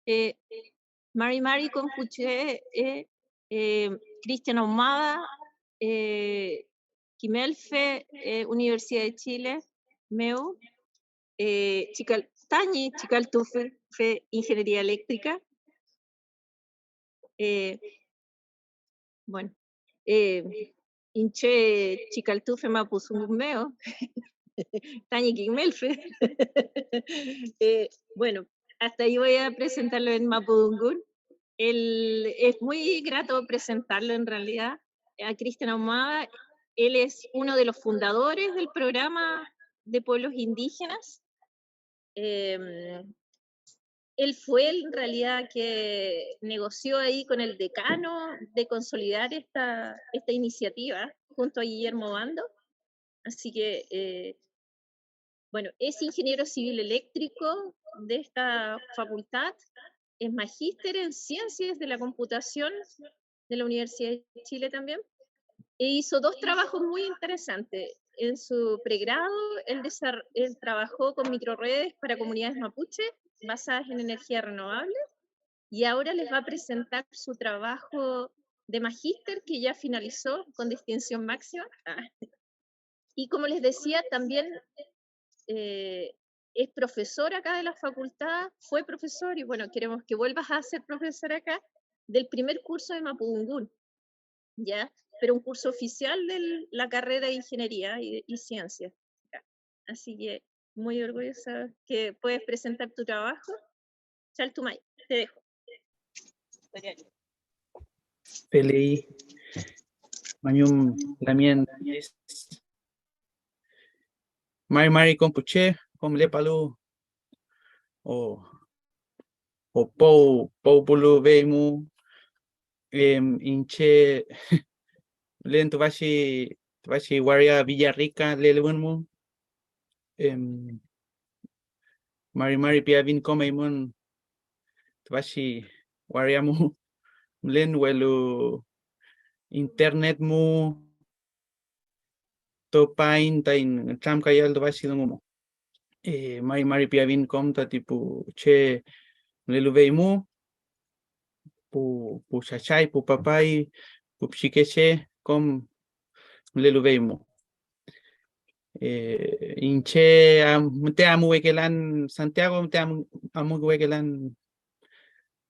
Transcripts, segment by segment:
Eh, Mari Compuche, Cristian Ahumada, Quimelfe, Universidad de Chile, MEU, Tañi, Chicaltufe, Ingeniería Eléctrica. Bueno, Inche Chicaltufe Mapuzungumeo, Tañi Quimelfe. Bueno, hasta ahí voy a presentarlo en Mapudungún. Es muy grato presentarlo en realidad a Cristian Ahumada. Él es uno de los fundadores del programa de pueblos indígenas. Él fue en realidad que negoció ahí con el decano de consolidar esta iniciativa junto a Guillermo Bando. Así que, bueno, es ingeniero civil eléctrico de esta facultad, es magíster en ciencias de la computación de la Universidad de Chile también, e hizo dos trabajos muy interesantes. En su pregrado, él trabajó con microredes para comunidades mapuche basadas en energía renovable, y ahora les va a presentar su trabajo de magíster que ya finalizó con distinción máxima. Y como les decía, también es profesor acá de la facultad, fue profesor, y bueno, queremos que vuelvas a ser profesor acá, del primer curso de Mapudungún, ¿ya? Pero un curso oficial de la carrera de Ingeniería y Ciencias. Así que muy orgullosa que puedes presentar tu trabajo. Chaltumay, te dejo. Feliz. Mañum Lamien Mari Compuche, Comle Palu, o Pou Pulu Veimu, Inche Len Tuvashi Waria Villarrica, Lelewunmu, Mari Piavin Comeimun, Tuvashi Wariamu, Len Welu Internet Mu, Topain Tain Tram Kayal Tuvashi Dungumo. Mari Piavin Comta tipo Che Leluveimu, pu Chachay, pu Papai, pu Chiqueche, com Leluveimu. Inche te amu wekelan Santiago, te amu wekelan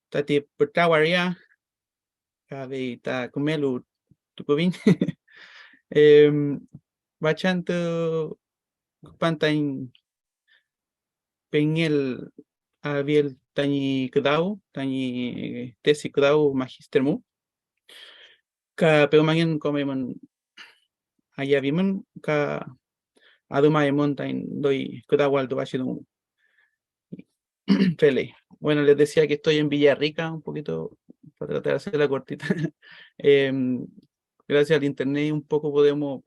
tati pertawaria, kabe ta kumelu tukubin. Bachanto pantain pengel abiel tani kedau, tani tesi kedau magistermu. Ka peumangen komeman ayabiman ka Aduma de Mountain doy Kudawal do Bashidum. Fele. Bueno, les decía que estoy en Villarrica, un poquito para tratar de hacer la cortita. Gracias al internet un poco podemos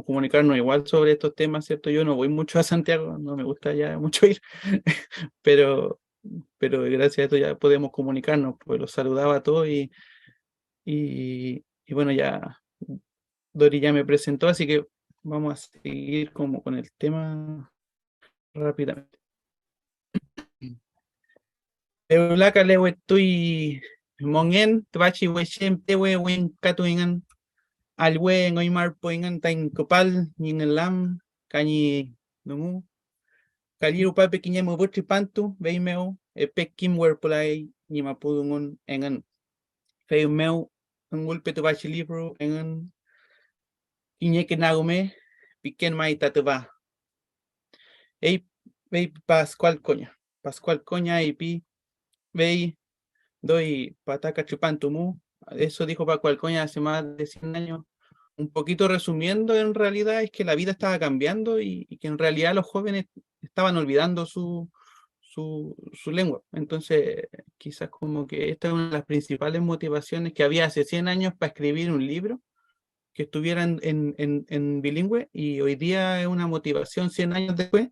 comunicarnos igual sobre estos temas, ¿cierto? Yo no voy mucho a Santiago, no me gusta ya mucho ir, pero gracias a esto ya podemos comunicarnos, pues los saludaba a todos y bueno, ya Dori ya me presentó, así que vamos a seguir como con el tema rápidamente. Eulaka lewe tui mongen twachi wechem tewe wen katuingan alwe ngoimar poingan tain kopal ningelam kani numu kaliru pa pekinya mubutri pantu veimeo pekim werpulai ni mapudungun engan feumeo ngulpe twachi libro engan inye kenagume piken mai tatva ei Pascual Coña y pi Vei, doy pataca chupantumú. Eso dijo Paco Alcoña hace más de 100 años. Un poquito resumiendo, en realidad es que la vida estaba cambiando y que en realidad los jóvenes estaban olvidando su lengua. Entonces, quizás como que esta es una de las principales motivaciones que había hace 100 años para escribir un libro que estuviera en bilingüe, y hoy día es una motivación 100 años después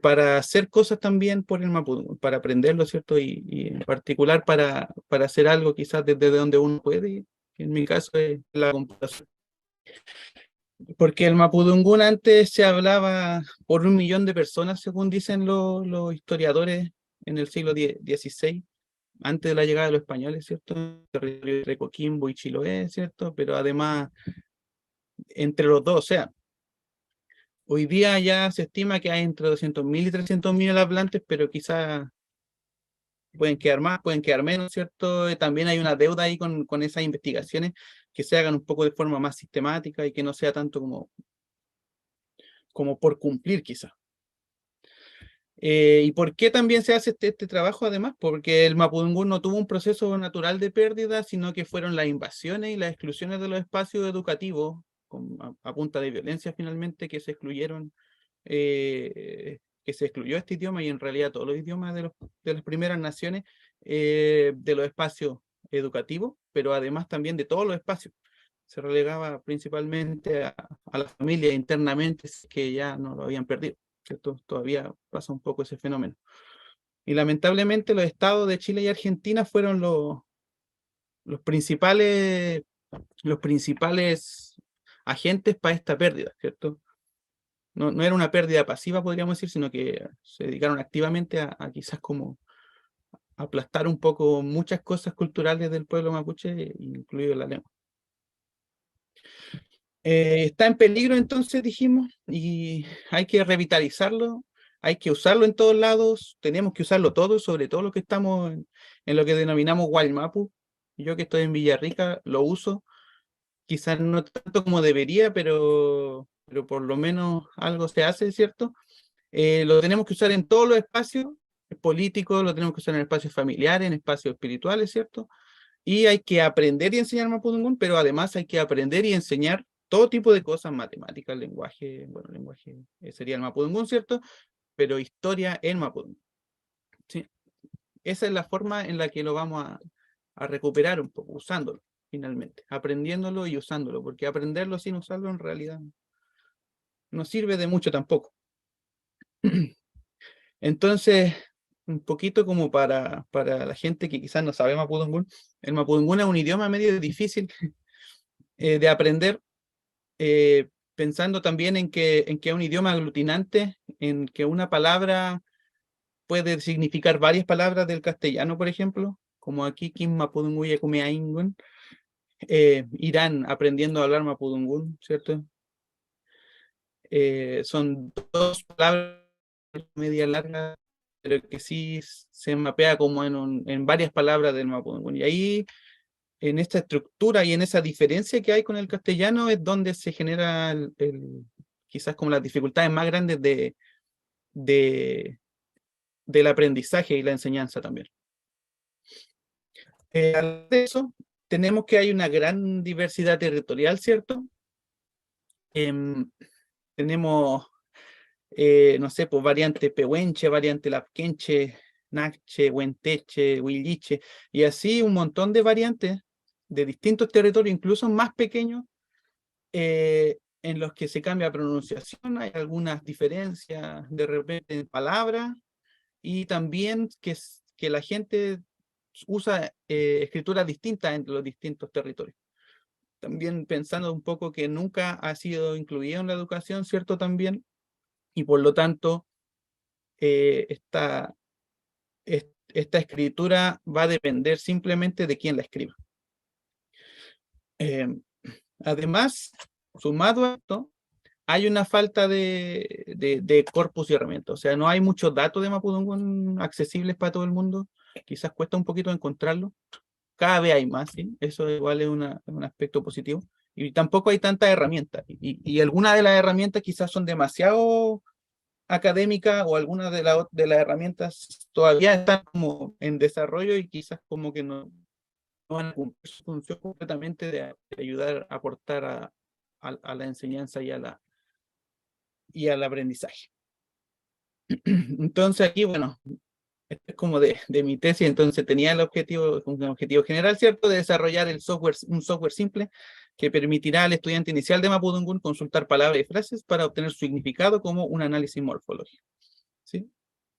para hacer cosas también por el Mapudungun, para aprenderlo, ¿cierto? Y en particular para hacer algo quizás desde donde uno puede, que en mi caso es la computación. Porque el Mapudungun antes se hablaba por 1 millón de personas, según dicen los historiadores en el siglo XVI, antes de la llegada de los españoles, ¿cierto? Territorio de Coquimbo y Chiloé, ¿cierto? Pero además, entre los dos, o sea, hoy día ya se estima que hay entre 200.000 y 300.000 hablantes, pero quizás pueden quedar más, pueden quedar menos, ¿cierto? También hay una deuda ahí con esas investigaciones que se hagan un poco de forma más sistemática y que no sea tanto como por cumplir, quizás. ¿Y por qué también se hace este trabajo además? Porque el Mapudungún no tuvo un proceso natural de pérdida, sino que fueron las invasiones y las exclusiones de los espacios educativos, a punta de violencia finalmente, que se excluyeron, que se excluyó este idioma y en realidad todos los idiomas de las primeras naciones, de los espacios educativos, pero además también de todos los espacios. Se relegaba principalmente a la familia internamente, que ya no lo habían perdido. ¿Cierto? Todavía pasa un poco ese fenómeno. Y lamentablemente los estados de Chile y Argentina fueron los principales agentes para esta pérdida, ¿cierto? No era una pérdida pasiva, podríamos decir, sino que se dedicaron activamente a quizás como aplastar un poco muchas cosas culturales del pueblo mapuche, incluido la lengua. Está en peligro entonces, dijimos, y hay que revitalizarlo, hay que usarlo en todos lados, tenemos que usarlo todo, sobre todo los que estamos en lo que denominamos Guaymapu. Yo que estoy en Villarrica lo uso, quizás no tanto como debería, pero por lo menos algo se hace, ¿cierto? Lo tenemos que usar en todos los espacios políticos, lo tenemos que usar en espacios familiares, en espacios espirituales, ¿cierto? Y hay que aprender y enseñar Mapudungún, pero además hay que aprender y enseñar todo tipo de cosas, matemáticas, lenguaje, bueno, lenguaje sería el Mapudungún, ¿cierto? Pero historia en Mapudungún. ¿Sí? Esa es la forma en la que lo vamos a recuperar un poco, usándolo, finalmente, aprendiéndolo y usándolo, porque aprenderlo sin usarlo en realidad no sirve de mucho tampoco. Entonces, un poquito como para la gente que quizás no sabe Mapudungún, el Mapudungún es un idioma medio difícil de aprender, pensando también en que es un idioma aglutinante, en que una palabra puede significar varias palabras del castellano, por ejemplo, como aquí, Kim Mapudunguya Kumeaingun, irán aprendiendo a hablar Mapudungún, ¿cierto? Son dos palabras media largas, pero que sí se mapea como en varias palabras del Mapudungún. Y ahí, en esta estructura y en esa diferencia que hay con el castellano, es donde se genera quizás como las dificultades más grandes del aprendizaje y la enseñanza también. Además de eso, tenemos que hay una gran diversidad territorial, ¿cierto? Tenemos, no sé, pues variante pehuenche, variante lapquenche, nache, huenteche, huilliche, y así un montón de variantes de distintos territorios, incluso más pequeños, en los que se cambia pronunciación, hay algunas diferencias de repente en palabras, y también que la gente usa escrituras distintas entre los distintos territorios. También pensando un poco que nunca ha sido incluido en la educación, ¿cierto? También, y por lo tanto, esta escritura va a depender simplemente de quién la escriba. Además, sumado a esto, hay una falta de corpus y herramientas. O sea, no hay muchos datos de Mapudungún accesibles para todo el mundo. Quizás cuesta un poquito encontrarlo. Cada vez hay más, ¿sí? Eso igual es un aspecto positivo. Y tampoco hay tantas herramientas. Y algunas de las herramientas quizás son demasiado académicas, o algunas de las herramientas todavía están como en desarrollo y quizás como que no van a cumplir su función completamente de ayudar a aportar a la enseñanza y al aprendizaje. Entonces aquí, bueno, esto es como de mi tesis, entonces tenía un objetivo general, ¿cierto?, de desarrollar un software simple que permitirá al estudiante inicial de Mapudungún consultar palabras y frases para obtener su significado como un análisis morfológico. ¿Sí?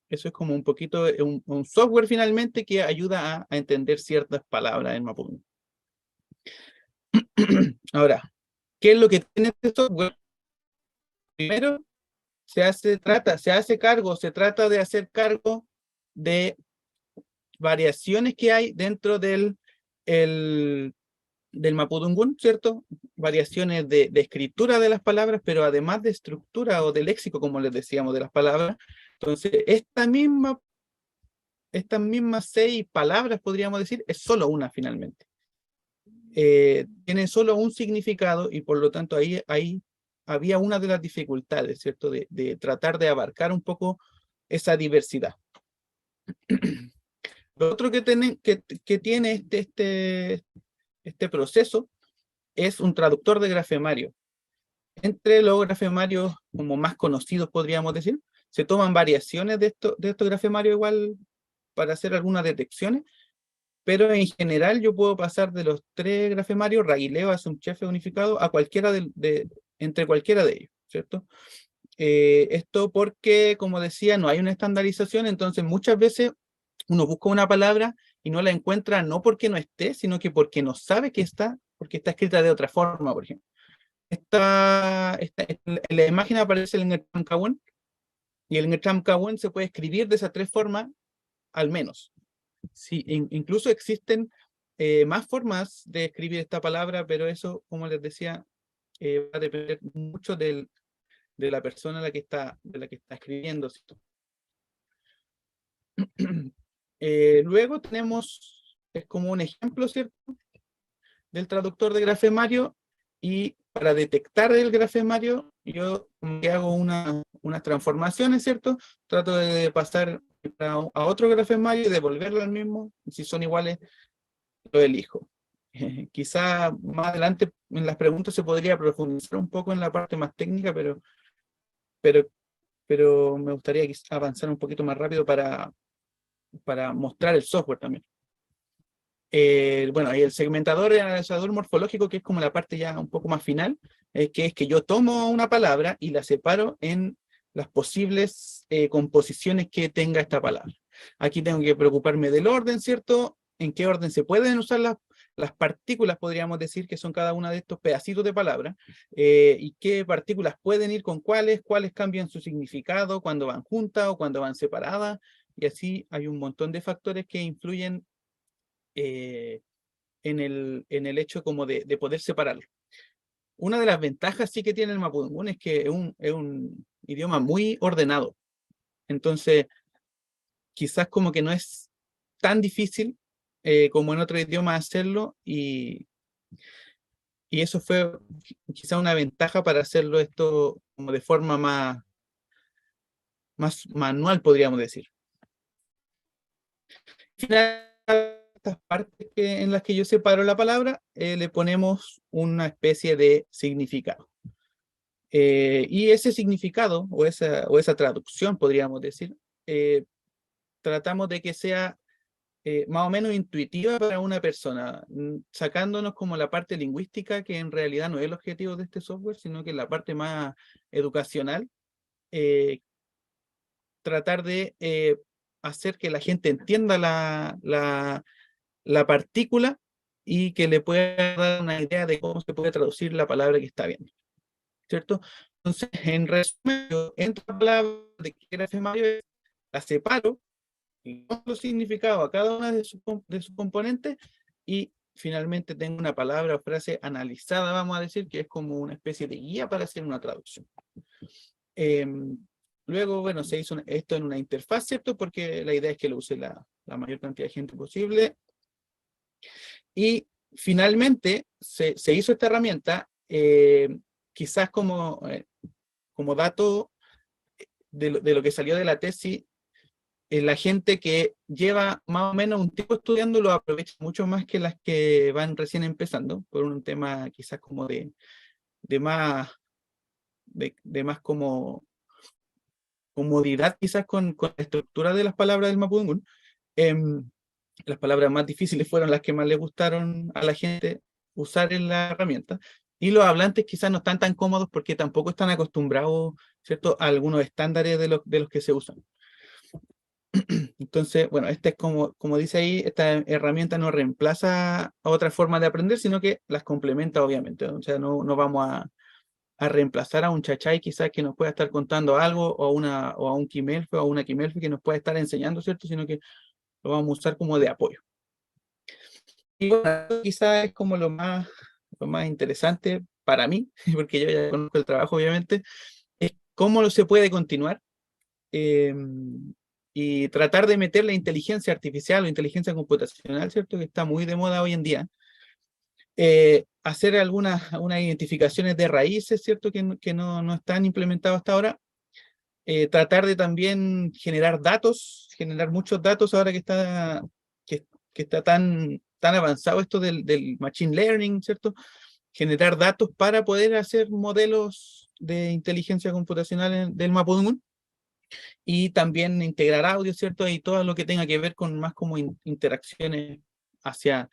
Eso es como un poquito, un software finalmente que ayuda a entender ciertas palabras en Mapudungún. Ahora, ¿qué es lo que tiene este software? Primero, se trata de hacer cargo de variaciones que hay dentro del mapudungún, ¿cierto? Variaciones de escritura de las palabras, pero además de estructura o de léxico, como les decíamos, de las palabras. Entonces, estas mismas 6 palabras, podríamos decir, es solo una finalmente. Tiene solo un significado y por lo tanto ahí había una de las dificultades, ¿cierto? De tratar de abarcar un poco esa diversidad. Lo otro que tiene este proceso es un traductor de grafemario. Entre los grafemarios como más conocidos, podríamos decir, se toman variaciones de estos grafemarios igual para hacer algunas detecciones, pero en general yo puedo pasar de los 3 grafemarios, Raileo, Asumchefe unificado, a cualquiera entre cualquiera de ellos, ¿cierto? Esto porque, como decía, no hay una estandarización, entonces muchas veces uno busca una palabra y no la encuentra no porque no esté, sino que porque no sabe que está, porque está escrita de otra forma, por ejemplo. En la imagen aparece el Ngetramkawen, y el Ngetramkawen se puede escribir de esas 3 formas, al menos. Sí, incluso existen más formas de escribir esta palabra, pero eso, como les decía, va a depender mucho de la persona de la que está escribiendo, ¿cierto? Luego tenemos, es como un ejemplo, ¿cierto?, del traductor de grafemario, y para detectar el grafemario yo hago unas transformaciones, ¿cierto? Trato de pasar a otro grafemario y devolverlo al mismo, si son iguales lo elijo. Quizá más adelante en las preguntas se podría profundizar un poco en la parte más técnica, pero me gustaría avanzar un poquito más rápido para mostrar el software también. Bueno, y el segmentador, el analizador morfológico, que es como la parte ya un poco más final, que es que yo tomo una palabra y la separo en las posibles composiciones que tenga esta palabra. Aquí tengo que preocuparme del orden, ¿cierto? En qué orden se pueden usar las partículas, podríamos decir, que son cada una de estos pedacitos de palabra, y qué partículas pueden ir con cuáles cambian su significado cuando van juntas o cuando van separadas, y así hay un montón de factores que influyen en el hecho como de poder separarlo. Una de las ventajas sí que tiene el mapudungún es que es un idioma muy ordenado. Entonces, quizás como que no es tan difícil como en otro idioma hacerlo, y eso fue quizás una ventaja para hacerlo esto como de forma más manual, podríamos decir. Estas partes en las que yo separo la palabra, le ponemos una especie de significado. Y ese significado, o esa traducción, podríamos decir, tratamos de que sea más o menos intuitiva para una persona, sacándonos como la parte lingüística, que en realidad no es el objetivo de este software, sino que la parte más educacional, tratar de hacer que la gente entienda la partícula y que le pueda dar una idea de cómo se puede traducir la palabra que está viendo, ¿cierto? Entonces, en resumen, yo entro a la palabra de qué grafemario es, la separo, y los significados a cada una de sus componentes, y finalmente tengo una palabra o frase analizada, vamos a decir, que es como una especie de guía para hacer una traducción. Luego, bueno, se hizo esto en una interfaz, ¿cierto? Porque la idea es que lo use la mayor cantidad de gente posible. Y finalmente se hizo esta herramienta, quizás como dato de lo que salió de la tesis. La gente que lleva más o menos un tiempo estudiando lo aprovecha mucho más que las que van recién empezando, por un tema quizás como de más como comodidad quizás con la estructura de las palabras del mapudungún. Las palabras más difíciles fueron las que más le gustaron a la gente usar en la herramienta, y los hablantes quizás no están tan cómodos porque tampoco están acostumbrados, ¿cierto?, a algunos estándares de los que se usan. Entonces, bueno, este es como dice ahí, esta herramienta no reemplaza a otra forma de aprender, sino que las complementa, obviamente. O sea, no vamos a reemplazar a un chachai quizás que nos pueda estar contando algo, o a un quimelfe o a una quimelfe que nos pueda estar enseñando, ¿cierto? Sino que lo vamos a usar como de apoyo. Y bueno, quizás es como lo más interesante para mí, porque yo ya conozco el trabajo, obviamente, es cómo se puede continuar eh, y tratar de meter la inteligencia artificial o inteligencia computacional, ¿cierto? Que está muy de moda hoy en día. Hacer algunas identificaciones de raíces, ¿cierto? Que no están implementados hasta ahora. Tratar de también generar datos, generar muchos datos ahora que está tan avanzado esto del machine learning, ¿cierto? Generar datos para poder hacer modelos de inteligencia computacional del Mapudungun, y también integrar audio, ¿cierto? Y todo lo que tenga que ver con más como interacciones hacia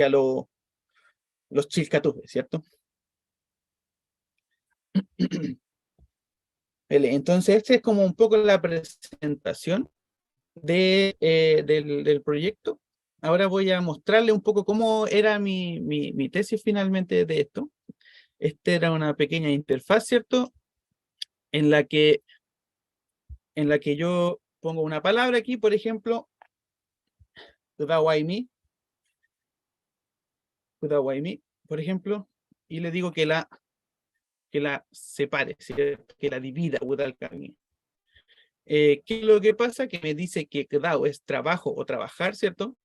los chilcatubes, ¿cierto? Entonces, esta es como un poco la presentación del proyecto. Ahora voy a mostrarle un poco cómo era mi tesis finalmente de esto. Esta era una pequeña interfaz, ¿cierto? En la que yo pongo una palabra aquí, por ejemplo, Kudawaimi, por ejemplo, y le digo que la separe, ¿cierto? Que la divida, Udalkami. ¿Qué es lo que pasa? Que me dice que Kdao es trabajo o trabajar, ¿cierto?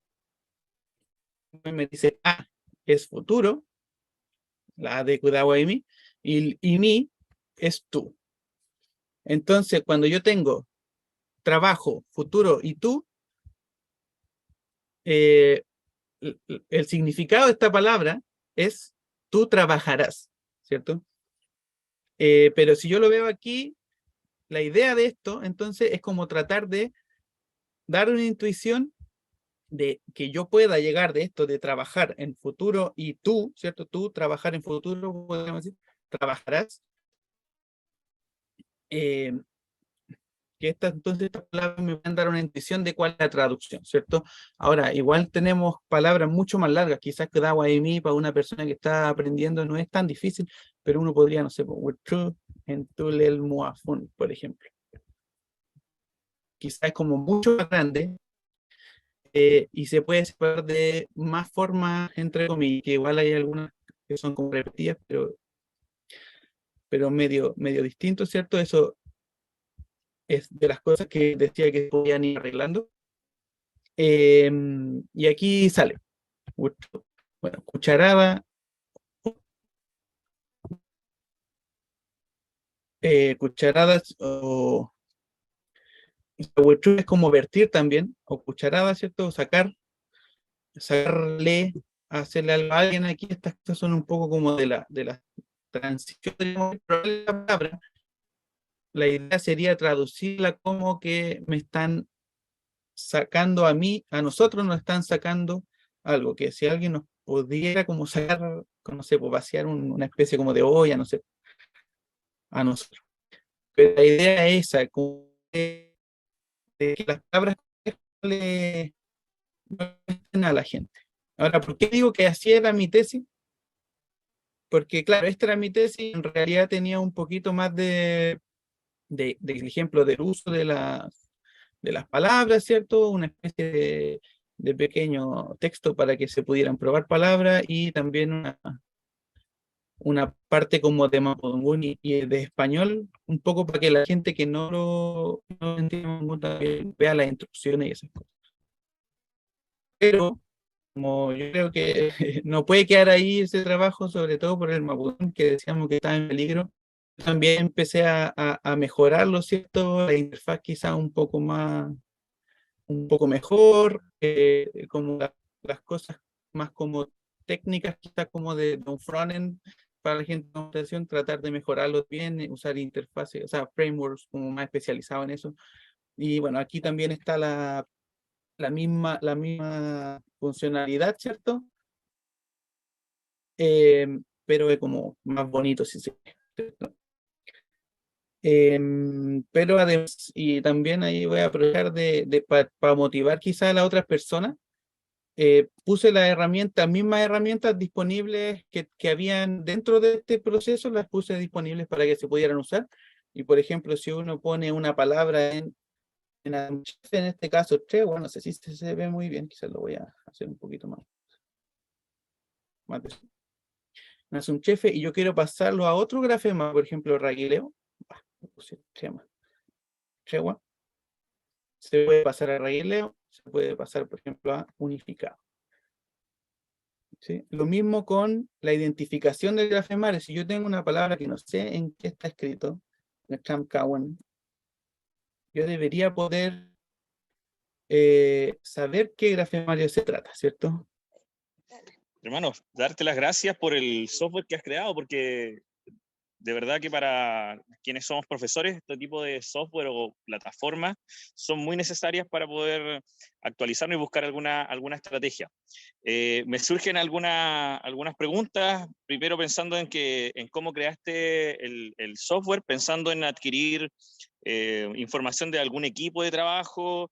Me dice A es futuro, la A de Kudawaimi, y mi es tú. Entonces, cuando yo tengo trabajo, futuro y tú, el significado de esta palabra es tú trabajarás, ¿cierto? Pero si yo lo veo aquí, la idea de esto, entonces, es como tratar de dar una intuición de que yo pueda llegar de esto de trabajar en futuro y tú, ¿cierto? Tú trabajar en futuro, podemos decir, trabajarás. Eh, entonces estas palabras me van a dar una intuición de cuál es la traducción, ¿cierto? Ahora, igual tenemos palabras mucho más largas, quizás que da mí para una persona que está aprendiendo no es tan difícil, pero uno podría, no sé, en Tulel Muafun, por ejemplo. Quizás es como mucho más grande, y se puede separar de más formas, entre comillas, que igual hay algunas que son como repetidas, pero medio distinto, ¿cierto? Eso es de las cosas que decía que podían ir arreglando. Y aquí sale. Bueno, cucharada, cucharadas o es como vertir también, o cucharada, ¿cierto? Sacarle, hacerle algo a alguien. Aquí estas cosas son un poco como de la transición de la palabra. La idea sería traducirla como que me están sacando a mí, a nosotros nos están sacando algo, que si alguien nos pudiera como sacar, no sé, pues vaciar una especie como de olla, no sé, a nosotros. Pero la idea es esa, como de que las palabras le muestren a la gente. Ahora, ¿por qué digo que así era mi tesis? Porque, claro, esta era mi tesis, en realidad tenía un poquito más de ejemplo del uso de las palabras, ¿cierto? Una especie de pequeño texto para que se pudieran probar palabras, y también una parte como de Mapudungun y de español, un poco para que la gente que no entienda también vea las instrucciones y esas cosas. Pero como yo creo que no puede quedar ahí ese trabajo, sobre todo por el Mapudungun, que decíamos que estaba en peligro, también empecé a mejorarlo, ¿cierto? La interfaz quizá un poco mejor, como las cosas más como técnicas, quizás como de un frontend para la gente de computación, tratar de mejorarlo bien, usar interfaces, o sea, frameworks como más especializados en eso. Y bueno, aquí también está la misma funcionalidad, ¿cierto? Pero es como más bonito, si se quiere, ¿cierto? Pero además, y también ahí voy a aprovechar para motivar quizás a las otras personas, puse las mismas herramientas disponibles que habían dentro de este proceso, las puse disponibles para que se pudieran usar. Y por ejemplo, si uno pone una palabra en este caso, tregua, no sé si se ve muy bien, quizás lo voy a hacer un poquito más me hace un chefe y yo quiero pasarlo a otro grafema, por ejemplo, raguileo. Tregua. Se puede pasar a raguileo, se puede pasar, por ejemplo, a unificado. ¿Sí? Lo mismo con la identificación del grafemario. Si yo tengo una palabra que no sé en qué está escrito, en el Tramkawan, yo debería poder saber qué grafemario se trata, ¿cierto? Hermano, darte las gracias por el software que has creado, porque de verdad que para quienes somos profesores, este tipo de software o plataformas son muy necesarias para poder actualizarnos y buscar alguna estrategia. Me surgen algunas preguntas, primero pensando en cómo creaste el software, pensando en adquirir información de algún equipo de trabajo,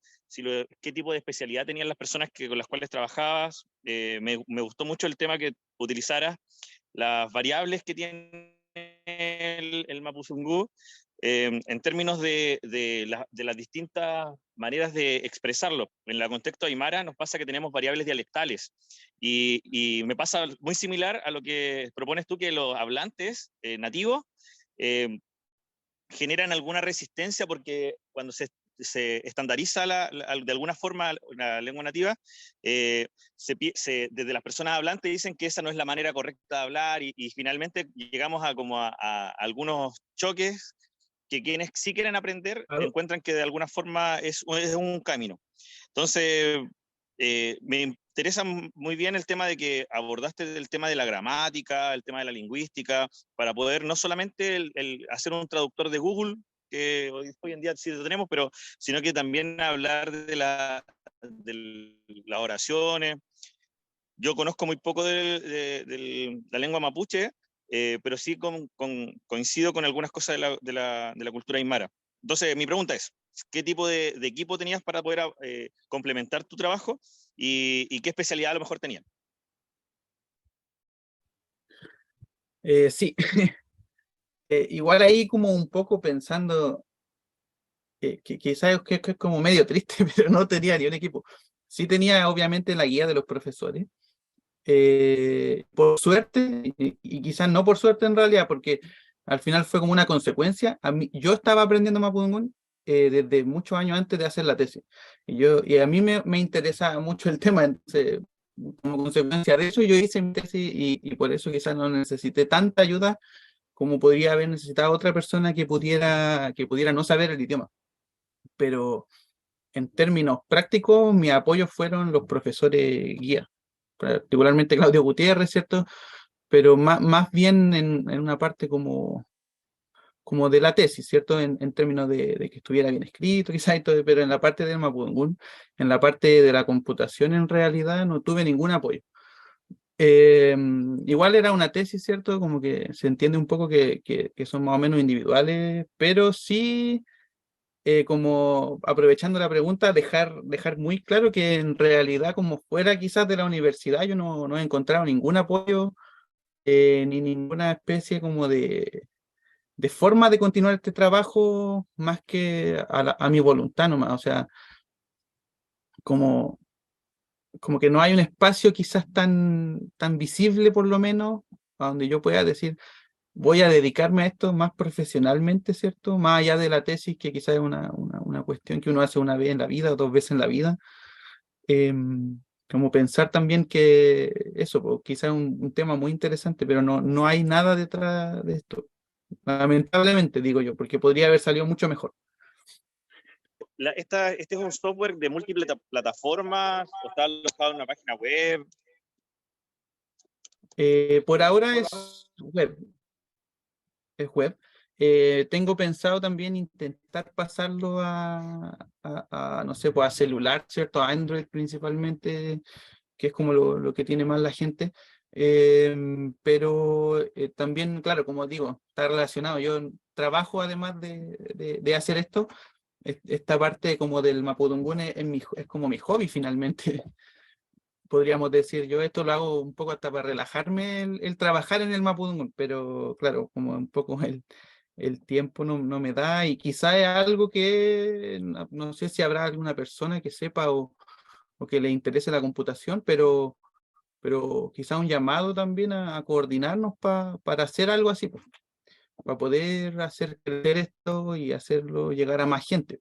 qué tipo de especialidad tenían las personas con las cuales trabajabas. Me gustó mucho el tema que utilizaras las variables que tiene el Mapudungun en términos de las distintas maneras de expresarlo. En el contexto aymara nos pasa que tenemos variables dialectales y me pasa muy similar a lo que propones tú, que los hablantes nativos generan alguna resistencia porque cuando se estandariza de alguna forma la lengua nativa, desde las personas hablantes dicen que esa no es la manera correcta de hablar y finalmente llegamos a algunos choques que quienes sí quieren aprender Claro. encuentran que de alguna forma es un camino. Entonces, me interesa muy bien el tema de que abordaste el tema de la gramática, el tema de la lingüística, para poder no solamente hacer un traductor de Google, que hoy en día sí lo tenemos, sino que también hablar de las oraciones. Yo conozco muy poco de la lengua mapuche, pero sí coincido con algunas cosas de la cultura aymara. Entonces, mi pregunta es, ¿qué tipo de equipo tenías para poder complementar tu trabajo y qué especialidad a lo mejor tenían? Sí, igual ahí como un poco pensando que quizás que es como medio triste, pero no tenía ni un equipo. Sí tenía obviamente la guía de los profesores, por suerte, y quizás no por suerte en realidad, porque al final fue como una consecuencia. Yo estaba aprendiendo Mapudungun desde muchos años antes de hacer la tesis, y a mí me interesa mucho el tema, entonces, como consecuencia de eso yo hice mi tesis y por eso quizás no necesité tanta ayuda como podría haber necesitado otra persona que pudiera no saber el idioma. Pero en términos prácticos, mi apoyo fueron los profesores guía, particularmente Claudio Gutiérrez, ¿cierto? Pero más bien en una parte como de la tesis, ¿cierto? En términos de que estuviera bien escrito, quizás, y todo, pero en la parte del Mapudungun, en la parte de la computación, en realidad no tuve ningún apoyo. Igual era una tesis, ¿cierto? Como que se entiende un poco que son más o menos individuales, pero sí como aprovechando la pregunta, dejar muy claro que en realidad, como fuera quizás de la universidad, yo no he encontrado ningún apoyo ni ninguna especie como de forma de continuar este trabajo más que a mi voluntad nomás. O sea, como, como que no hay un espacio quizás tan visible, por lo menos, a donde yo pueda decir, voy a dedicarme a esto más profesionalmente, ¿cierto? Más allá de la tesis, que quizás es una cuestión que uno hace una vez en la vida o dos veces en la vida. Como pensar también que eso, pues, quizás es un tema muy interesante, pero no hay nada detrás de esto. Lamentablemente, digo yo, porque podría haber salido mucho mejor. Este es un software de múltiples plataformas, o está alojado en una página web. Por ahora es web. Es web. Tengo pensado también intentar pasarlo no sé, pues a celular, ¿cierto? A Android principalmente, que es como lo que tiene más la gente. Pero también, claro, como digo, está relacionado. Yo trabajo además de hacer esto. Esta parte como del Mapudungun es como mi hobby finalmente. podríamos decir, yo esto lo hago un poco hasta para relajarme el trabajar en el Mapudungun, pero claro, como un poco el tiempo no me da y quizá es algo que no sé si habrá alguna persona que sepa o que le interese la computación, pero quizá un llamado también a coordinarnos para hacer algo así, pues, para poder hacer crecer esto y hacerlo llegar a más gente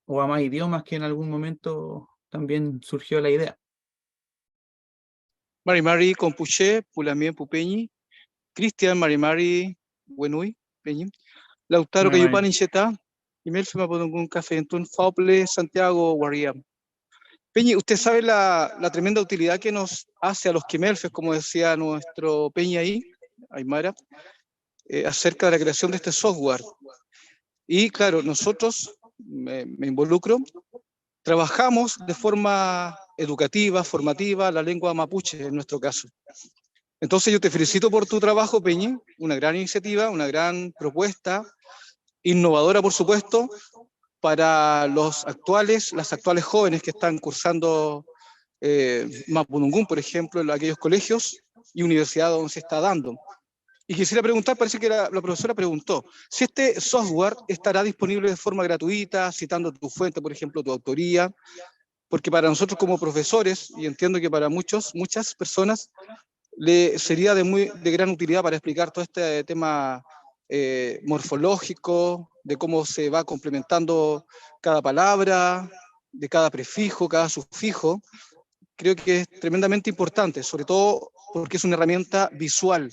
o a más idiomas que en algún momento también surgió la idea. Mari Compuche, Pulamien Pupeñi, Cristian Mari Wenui, Peñi, Lautaro Mari, Mari. Cayupan Incheta, Imel Fema Podungun Café Entun, Fauple, Santiago, Guariam. Peñi, usted sabe la tremenda utilidad que nos hace a los Quimelfes, como decía nuestro Peñi ahí, Aymara, acerca de la creación de este software. Y claro, nosotros, me involucro, trabajamos de forma educativa, formativa, la lengua mapuche en nuestro caso. Entonces yo te felicito por tu trabajo, Peñi, una gran iniciativa, una gran propuesta, innovadora por supuesto, para las actuales jóvenes que están cursando Mapudungun, por ejemplo, en aquellos colegios y universidades donde se está dando. Y quisiera preguntar, parece que la profesora preguntó, si este software estará disponible de forma gratuita, citando tu fuente, por ejemplo, tu autoría, porque para nosotros como profesores, y entiendo que para muchas personas, le sería de gran utilidad para explicar todo este tema morfológico, de cómo se va complementando cada palabra, de cada prefijo, cada sufijo. Creo que es tremendamente importante, sobre todo porque es una herramienta visual,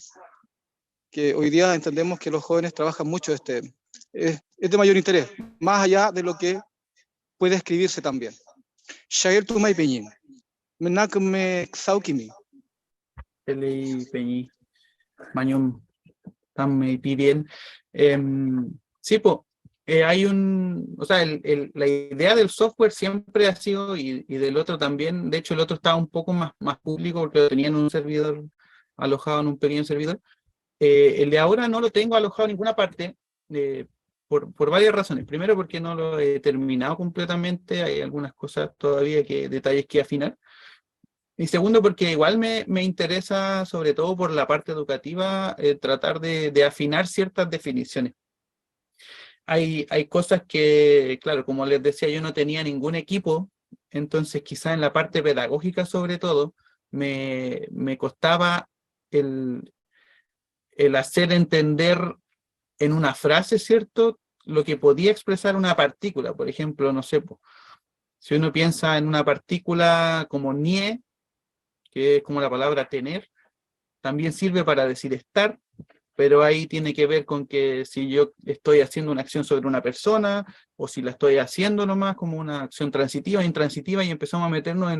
que hoy día entendemos que los jóvenes trabajan mucho es de mayor interés, más allá de lo que puede escribirse también. Shair Tumay Peñín, Menakme Xaukimi. Peli Peñi, Mañum, Tamme Pirien. Sí, pues, hay o sea, la idea del software siempre ha sido, y del otro también, de hecho el otro estaba un poco más público porque lo tenían en un servidor alojado en un pequeño servidor. El de ahora no lo tengo alojado en ninguna parte, por varias razones. Primero porque no lo he terminado completamente, hay algunas cosas todavía, detalles que afinar. Y segundo, porque igual me interesa, sobre todo por la parte educativa, tratar de afinar ciertas definiciones. Hay cosas que, claro, como les decía, yo no tenía ningún equipo, entonces quizá en la parte pedagógica sobre todo, me costaba el hacer entender en una frase, ¿cierto?, lo que podía expresar una partícula. Por ejemplo, no sé, si uno piensa en una partícula como nie, que es como la palabra tener, también sirve para decir estar, pero ahí tiene que ver con que si yo estoy haciendo una acción sobre una persona, o si la estoy haciendo nomás como una acción transitiva, intransitiva, y empezamos a meternos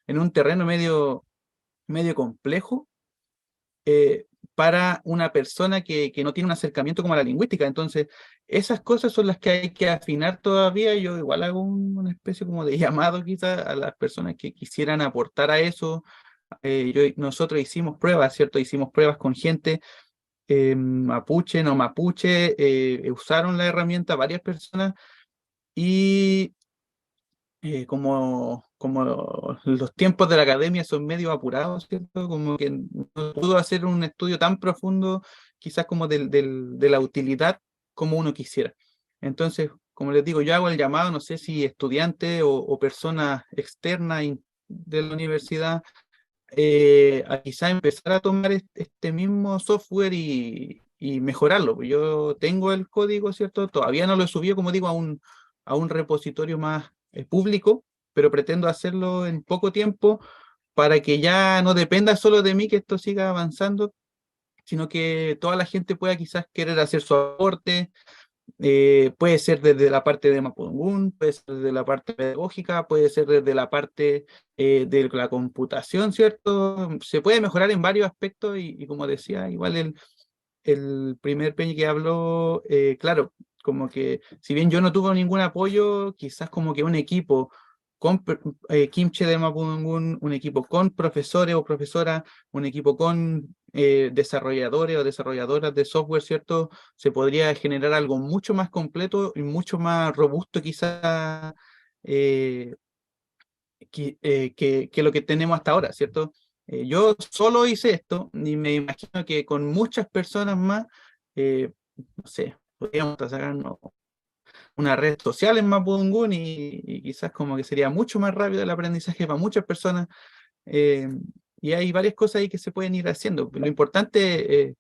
en un terreno medio complejo para una persona que no tiene un acercamiento como a la lingüística. Entonces, esas cosas son las que hay que afinar todavía. Yo igual hago una especie como de llamado quizás a las personas que quisieran aportar a eso. Nosotros hicimos pruebas, ¿cierto? Hicimos pruebas con gente mapuche, no mapuche, usaron la herramienta varias personas y como los tiempos de la academia son medio apurados, ¿cierto? Como que no pudo hacer un estudio tan profundo, quizás como de la utilidad como uno quisiera. Entonces, como les digo, yo hago el llamado, no sé si estudiantes o personas externas de la universidad, a quizá empezar a tomar este mismo software y mejorarlo. Yo tengo el código, ¿cierto? Todavía no lo he subido, como digo, a un repositorio más público, pero pretendo hacerlo en poco tiempo para que ya no dependa solo de mí que esto siga avanzando, sino que toda la gente pueda quizás querer hacer su aporte. Puede ser desde la parte de Mapudungun, puede ser desde la parte pedagógica, puede ser desde la parte de la computación, ¿cierto? Se puede mejorar en varios aspectos y como decía, igual el primer Peñi que habló, claro, como que si bien yo no tuve ningún apoyo, quizás como que un equipo con Kimche de Mapudungun, un equipo con profesores o profesoras, un equipo con desarrolladores o desarrolladoras de software, ¿cierto? Se podría generar algo mucho más completo y mucho más robusto quizás que lo que tenemos hasta ahora, ¿cierto? Yo solo hice esto y me imagino que con muchas personas más, no sé, podríamos sacar una red social en Mapudungún y quizás como que sería mucho más rápido el aprendizaje para muchas personas. eh, y hay varias cosas ahí que se pueden ir haciendo. Lo importante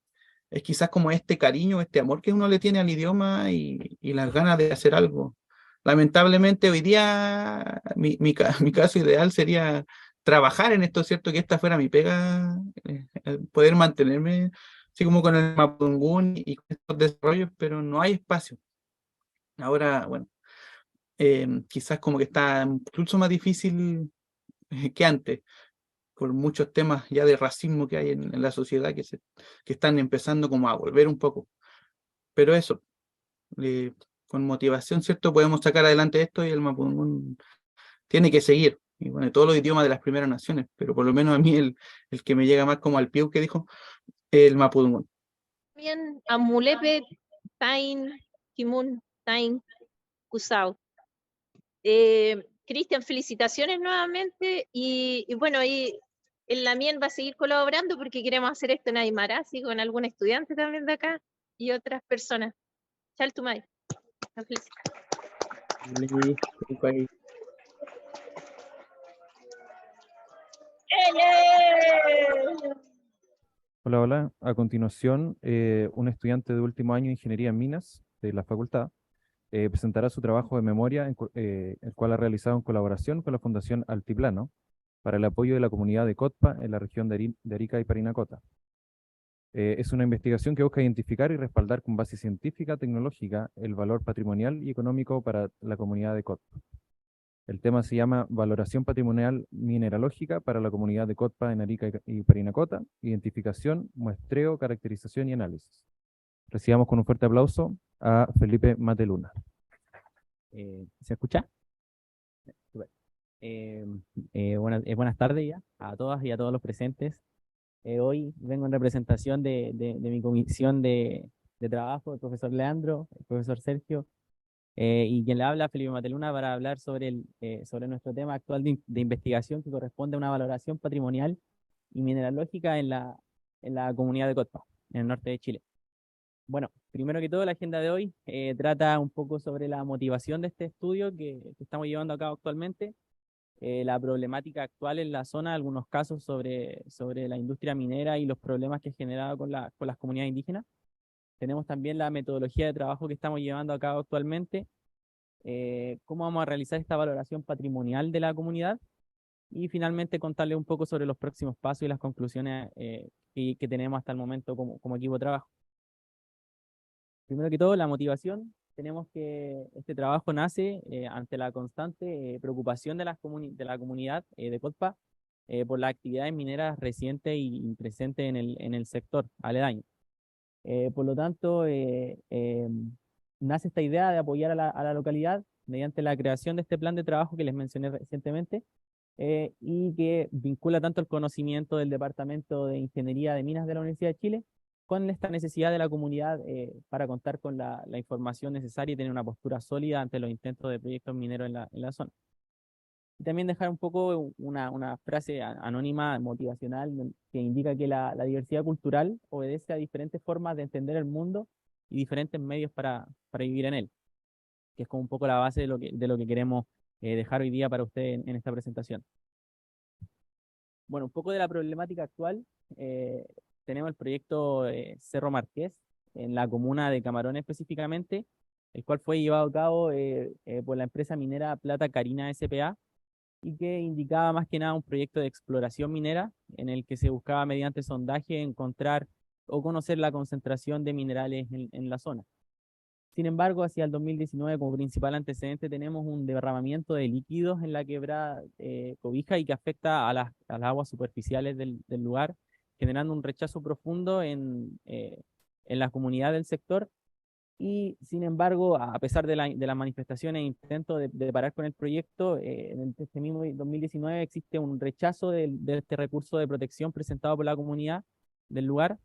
es quizás como este cariño, este amor que uno le tiene al idioma y las ganas de hacer algo. Lamentablemente hoy día mi caso ideal sería trabajar en esto, ¿cierto? Que esta fuera mi pega, poder mantenerme así como con el Mapudungún y con estos desarrollos, pero no hay espacio. Ahora, bueno, quizás como que está incluso más difícil que antes, por muchos temas ya de racismo que hay en la sociedad que están empezando como a volver un poco. Pero eso, con motivación, ¿cierto? Podemos sacar adelante esto y el Mapudungún tiene que seguir. Y bueno, todos los idiomas de las primeras naciones, pero por lo menos a mí el que me llega más como al pie que dijo, el Mapudungún. Bien, Amulepe, Tain, Kimun, Tain, Kusao. Cristian, felicitaciones nuevamente y bueno, y el Lamien va a seguir colaborando porque queremos hacer esto en Aymara, así con algún estudiante también de acá y otras personas. Chaltumay. Hola, hola. A continuación, un estudiante de último año de Ingeniería en Minas de la facultad presentará su trabajo de memoria, el cual ha realizado en colaboración con la Fundación Altiplano para el apoyo de la comunidad de Cotpa en la región de Arica y Parinacota. Es una investigación que busca identificar y respaldar con base científica, tecnológica, el valor patrimonial y económico para la comunidad de Cotpa. El tema se llama Valoración Patrimonial Mineralógica para la comunidad de Cotpa en Arica y Parinacota, identificación, muestreo, caracterización y análisis. Recibamos con un fuerte aplauso a Felipe Mateluna. ¿Se escucha? Super. Buenas tardes ya a todas y a todos los presentes. Hoy vengo en representación de mi comisión de trabajo, el profesor Leandro, el profesor Sergio, y quien le habla, Felipe Mateluna, para hablar sobre nuestro tema actual de investigación que corresponde a una valoración patrimonial y mineralógica en la comunidad de Cotpa, en el norte de Chile. Bueno, primero que todo, la agenda de hoy trata un poco sobre la motivación de este estudio que estamos llevando a cabo actualmente, la problemática actual en la zona, algunos casos sobre la industria minera y los problemas que ha generado con las comunidades indígenas. Tenemos también la metodología de trabajo que estamos llevando a cabo actualmente, cómo vamos a realizar esta valoración patrimonial de la comunidad y finalmente contarles un poco sobre los próximos pasos y las conclusiones que tenemos hasta el momento como equipo de trabajo. Primero que todo, la motivación. Tenemos que este trabajo nace ante la constante preocupación de la comunidad de Cotpa por las actividades mineras recientes y presentes en el sector aledaño. Por lo tanto, nace esta idea de apoyar a la localidad mediante la creación de este plan de trabajo que les mencioné recientemente y que vincula tanto el conocimiento del Departamento de Ingeniería de Minas de la Universidad de Chile con esta necesidad de la comunidad para contar con la información necesaria y tener una postura sólida ante los intentos de proyectos mineros en la zona. Y también dejar un poco una frase anónima, motivacional, que indica que la diversidad cultural obedece a diferentes formas de entender el mundo y diferentes medios para vivir en él, que es como un poco la base de lo que queremos dejar hoy día para ustedes en esta presentación. Bueno, un poco de la problemática actual. Tenemos el proyecto Cerro Marqués, en la comuna de Camarón específicamente, el cual fue llevado a cabo por la empresa minera Plata Carina S.p.A., y que indicaba más que nada un proyecto de exploración minera en el que se buscaba mediante sondaje encontrar o conocer la concentración de minerales en la zona. Sin embargo, hacia el 2019 como principal antecedente tenemos un derramamiento de líquidos en la quebrada Cobija y que afecta a las aguas superficiales del lugar, generando un rechazo profundo en la comunidad del sector. Y sin embargo, a pesar de las manifestaciones e intentos de parar con el proyecto, en este mismo 2019 existe un rechazo de este recurso de protección presentado por la comunidad del lugar,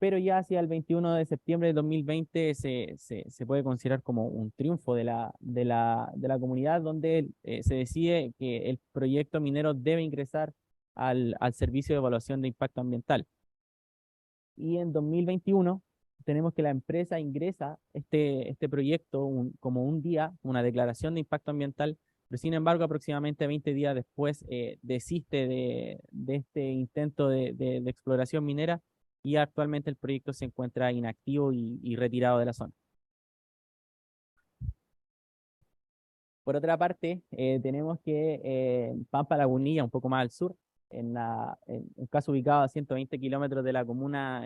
pero ya hacia el 21 de septiembre de 2020 se puede considerar como un triunfo de la comunidad, donde se decide que el proyecto minero debe ingresar al servicio de evaluación de impacto ambiental. Y en 2021 tenemos que la empresa ingresa este proyecto como un día, una declaración de impacto ambiental, pero sin embargo aproximadamente 20 días después desiste de este intento de exploración minera, y actualmente el proyecto se encuentra inactivo y retirado de la zona. Por otra parte, tenemos que Pampa Lagunilla, un poco más al sur, en un caso ubicado a 120 kilómetros de la comuna,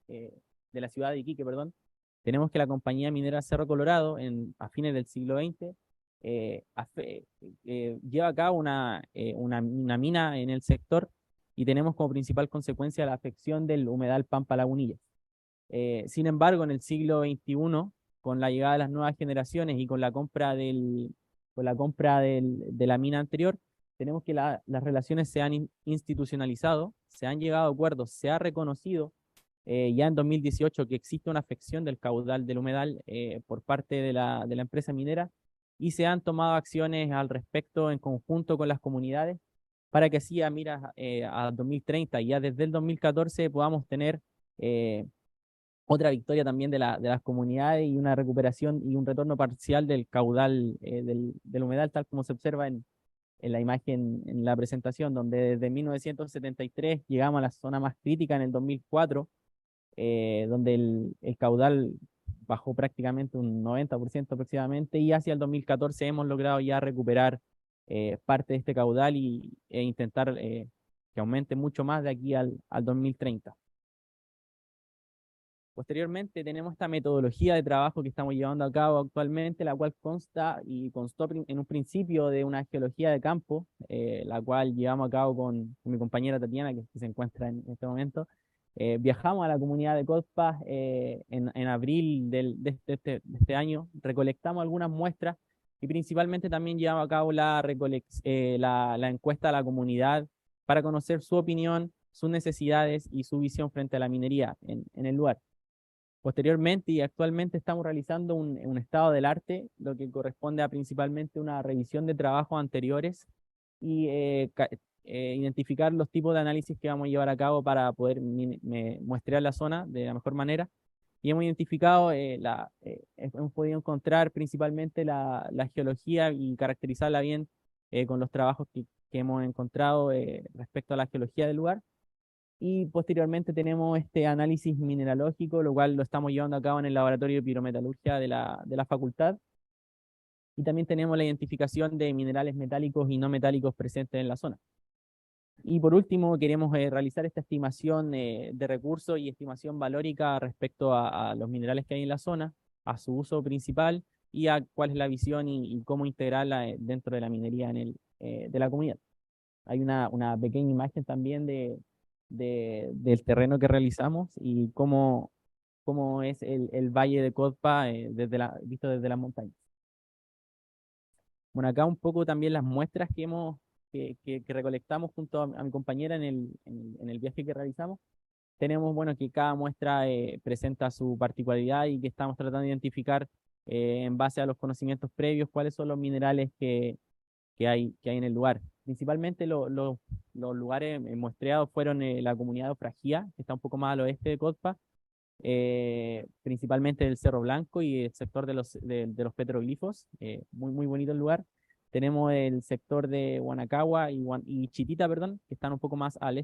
de la ciudad de Iquique, perdón, tenemos que la compañía minera Cerro Colorado, a fines del siglo XX, lleva a cabo una mina en el sector, y tenemos como principal consecuencia la afección del humedal Pampa Lagunilla. Sin embargo, en el siglo XXI, con la llegada de las nuevas generaciones y con la compra de la mina anterior, tenemos que las relaciones se han institucionalizado, se han llegado a acuerdos, se ha reconocido ya en 2018 que existe una afección del caudal del humedal por parte de la empresa minera, y se han tomado acciones al respecto en conjunto con las comunidades para que así a 2030 y ya desde el 2014 podamos tener otra victoria también de las comunidades, y una recuperación y un retorno parcial del caudal del humedal, tal como se observa en la imagen, en la presentación, donde desde 1973 llegamos a la zona más crítica en el 2004, donde el caudal bajó prácticamente un 90% aproximadamente, y hacia el 2014 hemos logrado ya recuperar parte de este caudal e intentar que aumente mucho más de aquí al 2030. Posteriormente tenemos esta metodología de trabajo que estamos llevando a cabo actualmente, la cual constó en un principio de una geología de campo, la cual llevamos a cabo con mi compañera Tatiana, que se encuentra en este momento. Viajamos a la comunidad de Cozpa en abril de este año, recolectamos algunas muestras, y principalmente también llevamos a cabo la encuesta a la comunidad para conocer su opinión, sus necesidades y su visión frente a la minería en el lugar. Posteriormente y actualmente estamos realizando un estado del arte, lo que corresponde a principalmente una revisión de trabajos anteriores y identificar los tipos de análisis que vamos a llevar a cabo para poder muestrear la zona de la mejor manera. Y hemos identificado, hemos podido encontrar principalmente la geología y caracterizarla bien con los trabajos que hemos encontrado respecto a la geología del lugar. Y posteriormente tenemos este análisis mineralógico, lo cual lo estamos llevando a cabo en el laboratorio de pirometalurgia de la facultad. Y también tenemos la identificación de minerales metálicos y no metálicos presentes en la zona. Y por último, queremos realizar esta estimación de recursos y estimación valórica respecto a los minerales que hay en la zona, a su uso principal y a cuál es la visión y cómo integrarla dentro de la minería de la comunidad. Hay una pequeña imagen también del terreno que realizamos y cómo es el valle de Cozpa visto desde las montañas. Bueno, acá un poco también las muestras que recolectamos junto a mi compañera en el viaje que realizamos. Tenemos, bueno, que cada muestra presenta su particularidad y que estamos tratando de identificar en base a los conocimientos previos cuáles son los minerales que hay en el lugar. Principalmente los lugares muestreados fueron la comunidad de Ofragía, que está un poco más al oeste de Cozpa, principalmente el Cerro Blanco y el sector de los petroglifos, muy bonito el lugar. Tenemos el sector de Huanacagua y Chitita, perdón, que están un poco más al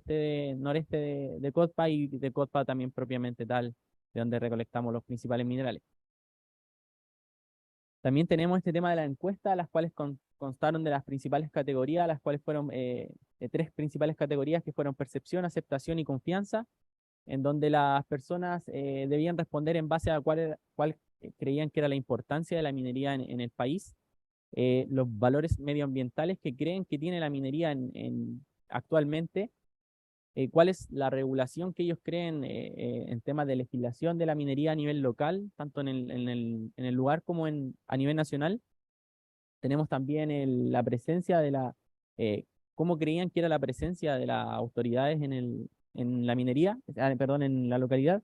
noreste de Cozpa, y de Cozpa también propiamente tal, de donde recolectamos los principales minerales. También tenemos este tema de la encuesta, las cuales constaron de las principales categorías, las cuales fueron tres principales categorías, que fueron percepción, aceptación y confianza, en donde las personas debían responder en base a cuál creían que era la importancia de la minería en el país, los valores medioambientales que creen que tiene la minería actualmente, cuál es la regulación que ellos creen en temas de legislación de la minería a nivel local, tanto en el lugar como a nivel nacional. Tenemos también la presencia cómo creían que era la presencia de las autoridades en la minería, perdón, en la localidad.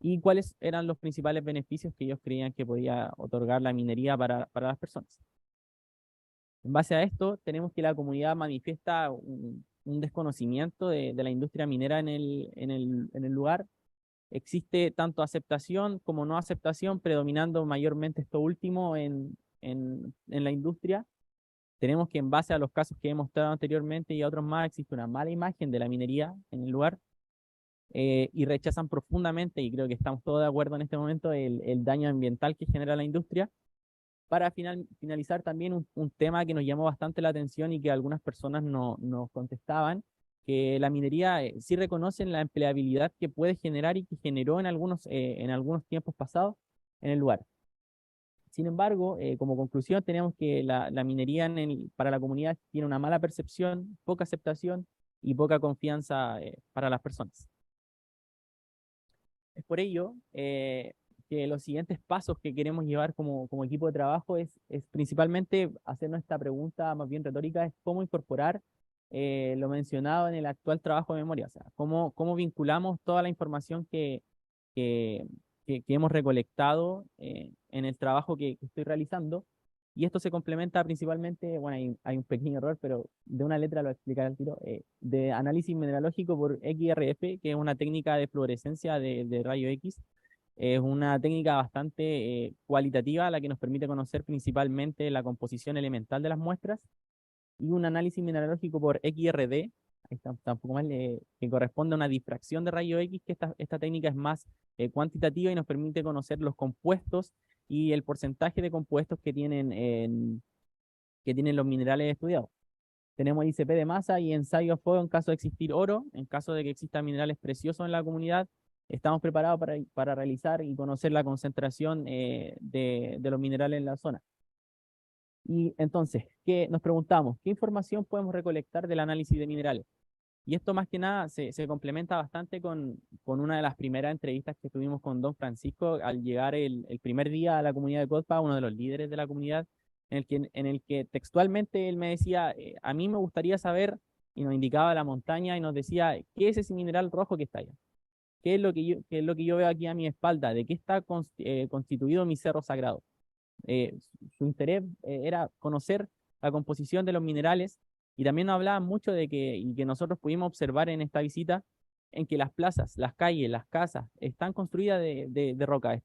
y cuáles eran los principales beneficios que ellos creían que podía otorgar la minería para las personas. En base a esto, tenemos que la comunidad manifiesta un desconocimiento de la industria minera en el lugar. Existe tanto aceptación como no aceptación, predominando mayormente esto último en la industria. Tenemos que, en base a los casos que he mostrado anteriormente y a otros más, existe una mala imagen de la minería en el lugar, y rechazan profundamente, y creo que estamos todos de acuerdo en este momento, el daño ambiental que genera la industria. Para finalizar también un tema que nos llamó bastante la atención y que algunas personas nos contestaban, que la minería sí reconocen la empleabilidad que puede generar y que generó en algunos tiempos pasados en el lugar. Sin embargo, como conclusión tenemos que la minería para la comunidad tiene una mala percepción, poca aceptación y poca confianza para las personas. Es por ello que los siguientes pasos que queremos llevar como equipo de trabajo es principalmente hacernos esta pregunta más bien retórica, es cómo incorporar lo mencionado en el actual trabajo de memoria, o sea, cómo vinculamos toda la información que hemos recolectado en el trabajo que estoy realizando, y esto se complementa principalmente, bueno, hay un pequeño error, pero de una letra lo voy a explicar al tiro, de análisis mineralógico por XRF, que es una técnica de fluorescencia de rayo X. Es una técnica bastante cualitativa, la que nos permite conocer principalmente la composición elemental de las muestras, y un análisis mineralógico por XRD, ahí está un poco mal, que corresponde a una difracción de rayo X, que esta técnica es más cuantitativa y nos permite conocer los compuestos y el porcentaje de compuestos que tienen los minerales estudiados. Tenemos ICP de masa y ensayo a fuego en caso de existir oro. En caso de que existan minerales preciosos en la comunidad, estamos preparados para realizar y conocer la concentración de los minerales en la zona. Y entonces, nos preguntamos, ¿qué información podemos recolectar del análisis de minerales? Y esto más que nada se complementa bastante con una de las primeras entrevistas que tuvimos con don Francisco al llegar el primer día a la comunidad de Codpa, uno de los líderes de la comunidad, en el que textualmente él me decía, a mí me gustaría saber, y nos indicaba la montaña y nos decía, ¿qué es ese mineral rojo que está allá? ¿Qué es lo que yo veo aquí a mi espalda? ¿De qué está constituido mi cerro sagrado? Su interés era conocer la composición de los minerales, y también nos hablaban mucho y que nosotros pudimos observar en esta visita, en que las plazas, las calles, las casas están construidas de roca,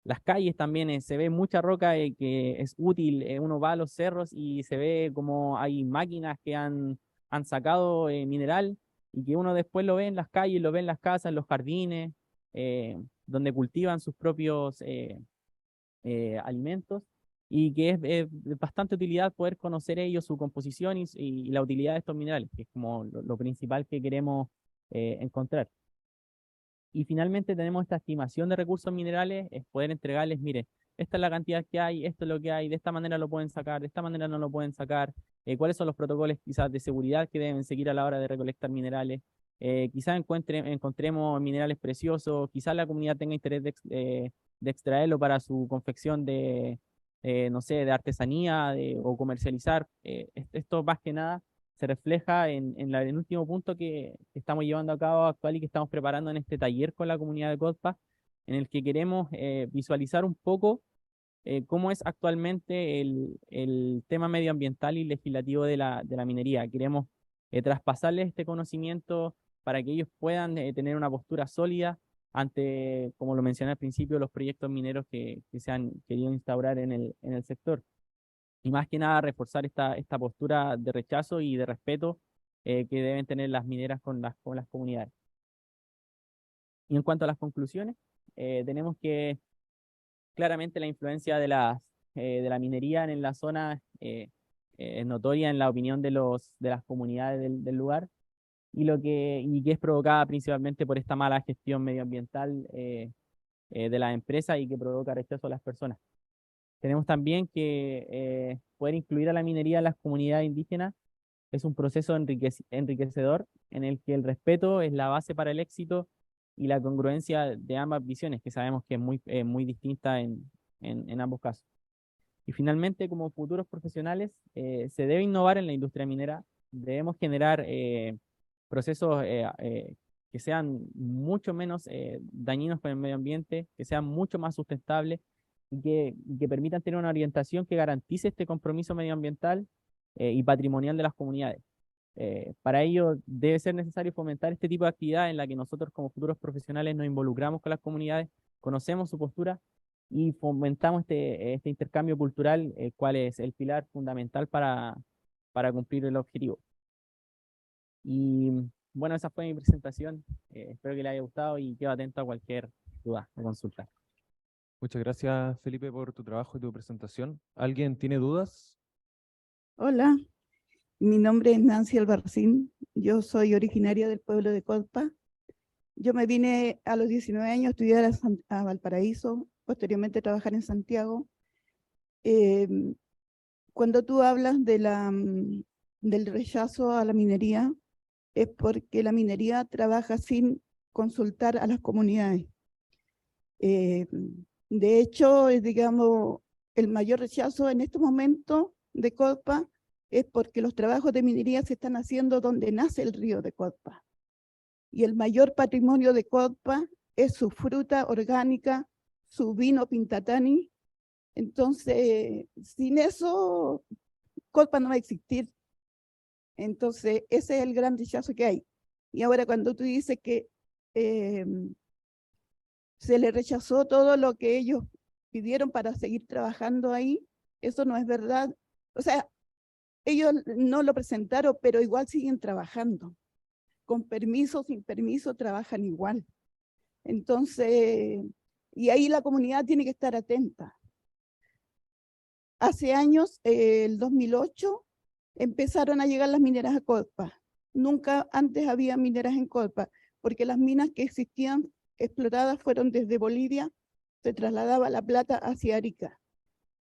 las calles también se ve mucha roca que es útil, uno va a los cerros y se ve como hay máquinas que han sacado mineral, y que uno después lo ve en las calles, lo ve en las casas, en los jardines, donde cultivan sus propios alimentos, y que es de bastante utilidad poder conocer ellos su composición y la utilidad de estos minerales, que es como lo principal que queremos encontrar. Y finalmente tenemos esta estimación de recursos minerales, es poder entregarles, mire, esta es la cantidad que hay, esto es lo que hay, de esta manera lo pueden sacar, de esta manera no lo pueden sacar, cuáles son los protocolos quizás de seguridad que deben seguir a la hora de recolectar minerales, quizás encontremos minerales preciosos, quizás la comunidad tenga interés de extraerlo para su confección no sé, de artesanía o comercializar. Esto más que nada se refleja en el último punto que estamos llevando a cabo actual y que estamos preparando en este taller con la comunidad de CODPA, en el que queremos visualizar un poco cómo es actualmente el tema medioambiental y legislativo de la minería. Queremos traspasarles este conocimiento para que ellos puedan tener una postura sólida ante, como lo mencioné al principio, los proyectos mineros que se han querido instaurar en el sector. Y más que nada reforzar esta postura de rechazo y de respeto que deben tener las mineras con las comunidades. Y en cuanto a las conclusiones, tenemos que claramente la influencia de la minería en la zona es notoria en la opinión de las comunidades del lugar, y que es provocada principalmente por esta mala gestión medioambiental de las empresas, y que provoca rechazo a las personas. Tenemos también que poder incluir a la minería en las comunidades indígenas es un proceso enriquecedor, en el que el respeto es la base para el éxito, y la congruencia de ambas visiones, que sabemos que es muy distinta en ambos casos. Y finalmente, como futuros profesionales, se debe innovar en la industria minera, debemos generar procesos que sean mucho menos dañinos para el medio ambiente, que sean mucho más sustentables y que permitan tener una orientación que garantice este compromiso medioambiental y patrimonial de las comunidades. Para ello debe ser necesario fomentar este tipo de actividad en la que nosotros como futuros profesionales nos involucramos con las comunidades, conocemos su postura y fomentamos este intercambio cultural, cual es el pilar fundamental para cumplir el objetivo. Y bueno, esa fue mi presentación. Espero que les haya gustado y quedo atento a cualquier duda o consulta. Muchas gracias, Felipe, por tu trabajo y tu presentación. ¿Alguien tiene dudas? Hola, mi nombre es Nancy Albarracín. Yo soy originaria del pueblo de Colpa. Yo me vine a los 19 años a estudiar a Valparaíso, posteriormente a trabajar en Santiago. Cuando tú hablas de del rechazo a la minería, es porque la minería trabaja sin consultar a las comunidades. De hecho, digamos, el mayor rechazo en este momento de Colpa es porque los trabajos de minería se están haciendo donde nace el río de Colpa. Y el mayor patrimonio de Colpa es su fruta orgánica, su vino Pintatani. Entonces, sin eso, Colpa no va a existir. Entonces, ese es el gran rechazo que hay. Y ahora cuando tú dices que se le rechazó todo lo que ellos pidieron para seguir trabajando ahí, eso no es verdad. O sea, ellos no lo presentaron, pero igual siguen trabajando. Con permiso, sin permiso, trabajan igual. Entonces, y ahí la comunidad tiene que estar atenta. Hace años, el 2008, empezaron a llegar las mineras a Colpa. Nunca antes había mineras en Colpa, porque las minas que existían explotadas fueron desde Bolivia, se trasladaba la plata hacia Arica.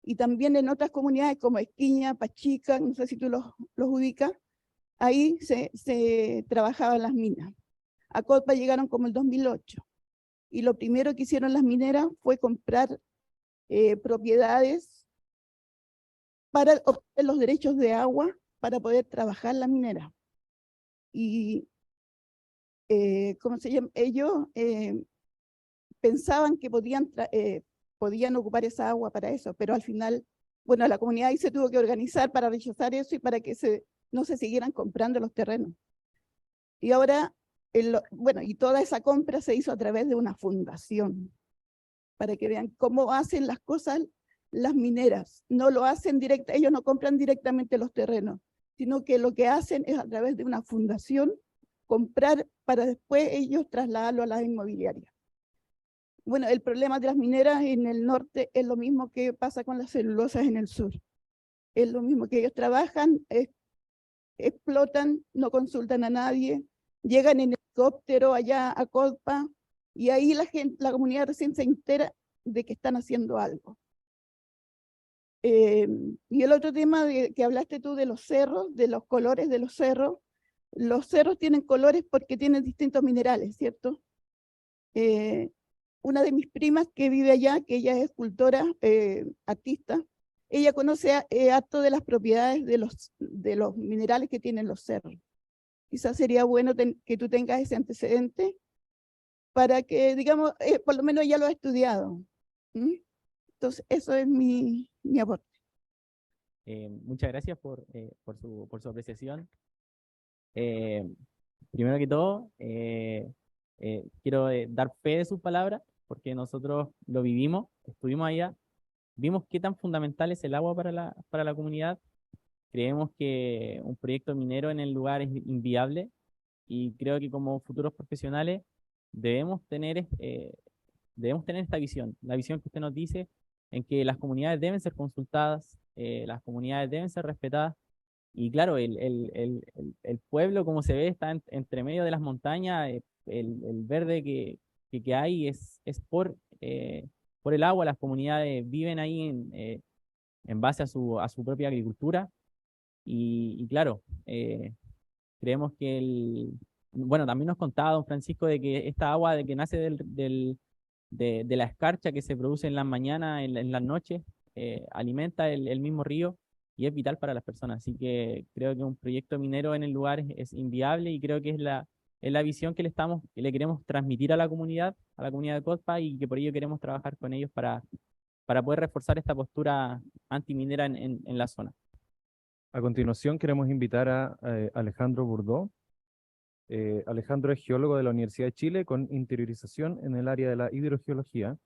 Y también en otras comunidades como Esquiña, Pachica, no sé si tú los ubicas, ahí se trabajaban las minas. A Colpa llegaron como el 2008. Y lo primero que hicieron las mineras fue comprar propiedades para obtener los derechos de agua para poder trabajar la minera. Y, ¿cómo se llama? Ellos pensaban que podían ocupar esa agua para eso, pero al final, bueno, la comunidad ahí se tuvo que organizar para rechazar eso y para que no se siguieran comprando los terrenos. Y ahora, bueno, y toda esa compra se hizo a través de una fundación, para que vean cómo hacen las cosas las mineras. No lo hacen ellos no compran directamente los terrenos, sino que lo que hacen es a través de una fundación comprar para después ellos trasladarlo a las inmobiliarias. Bueno, el problema de las mineras en el norte es lo mismo que pasa con las celulosas en el sur. Es lo mismo que ellos trabajan, explotan, no consultan a nadie, llegan en helicóptero allá a Colpa y ahí la comunidad recién se entera de que están haciendo algo. Y el otro tema que hablaste tú de los cerros, de los colores de los cerros tienen colores porque tienen distintos minerales, ¿cierto? Una de mis primas que vive allá, que ella es escultora, artista, ella conoce harto de las propiedades de los minerales que tienen los cerros. Quizás sería bueno que tú tengas ese antecedente para que, digamos, por lo menos ella lo ha estudiado. Entonces, eso es mi aporte. Muchas gracias por su apreciación. Primero que todo, quiero dar fe de sus palabras, porque nosotros lo vivimos, estuvimos allá, vimos qué tan fundamental es el agua para la comunidad. Creemos que un proyecto minero en el lugar es inviable y creo que como futuros profesionales debemos tener esta visión, la visión que usted nos dice, en que las comunidades deben ser consultadas, las comunidades deben ser respetadas. Y claro, el pueblo, como se ve, está entre medio de las montañas. El verde que hay es por el agua. Las comunidades viven ahí en base a su propia agricultura. Y claro, creemos que bueno, también nos contaba don Francisco de que esta agua de que nace de la escarcha que se produce en las mañanas, en las noches, alimenta el mismo río y es vital para las personas. Así que creo que un proyecto minero en el lugar es inviable y creo que es es la visión que le queremos transmitir a la comunidad de CODPA, y que por ello queremos trabajar con ellos para poder reforzar esta postura antiminera en la zona. A continuación queremos invitar a Alejandro Burdó. Alejandro es geólogo de la Universidad de Chile con interiorización en el área de la hidrogeología.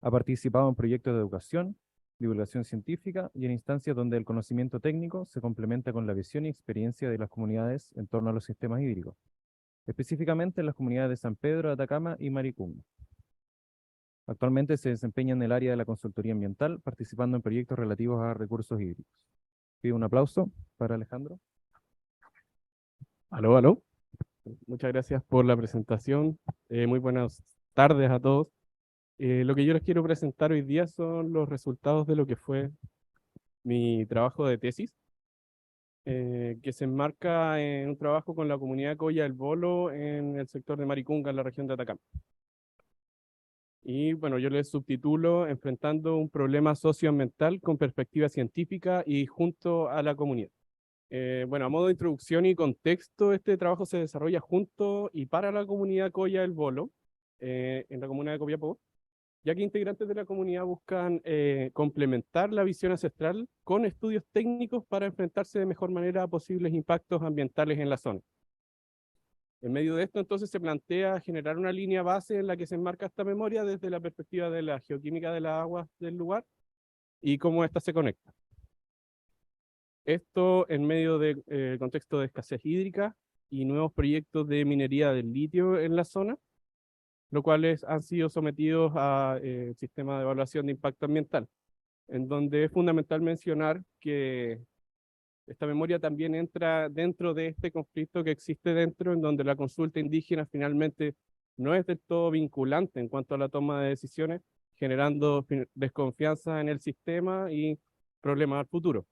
Ha participado en proyectos de educación, divulgación científica y en instancias donde el conocimiento técnico se complementa con la visión y experiencia de las comunidades en torno a los sistemas hídricos, específicamente en las comunidades de San Pedro de Atacama y Maricunga. Actualmente se desempeña en el área de la consultoría ambiental, participando en proyectos relativos a recursos hídricos. Pido un aplauso para Alejandro. Aló, aló. Muchas gracias por la presentación. Muy buenas tardes a todos. Lo que yo les quiero presentar hoy día son los resultados de lo que fue mi trabajo de tesis, que se enmarca en un trabajo con la comunidad Coya del Bolo en el sector de Maricunga, en la región de Atacama. Y bueno, yo les subtitulo Enfrentando un problema socioambiental con perspectiva científica y junto a la comunidad. Bueno, a modo de introducción y contexto, este trabajo se desarrolla junto y para la comunidad Coya del Bolo, en la comuna de Copiapó, ya que integrantes de la comunidad buscan complementar la visión ancestral con estudios técnicos para enfrentarse de mejor manera a posibles impactos ambientales en la zona. En medio de esto, entonces, se plantea generar una línea base en la que se enmarca esta memoria desde la perspectiva de la geoquímica de las aguas del lugar y cómo ésta se conecta. Esto en medio del contexto de escasez hídrica y nuevos proyectos de minería del litio en la zona, los cuales han sido sometidos a sistema de evaluación de impacto ambiental, en donde es fundamental mencionar que esta memoria también entra dentro de este conflicto que existe dentro, en donde la consulta indígena finalmente no es del todo vinculante en cuanto a la toma de decisiones, generando desconfianza en el sistema y problemas al futuro.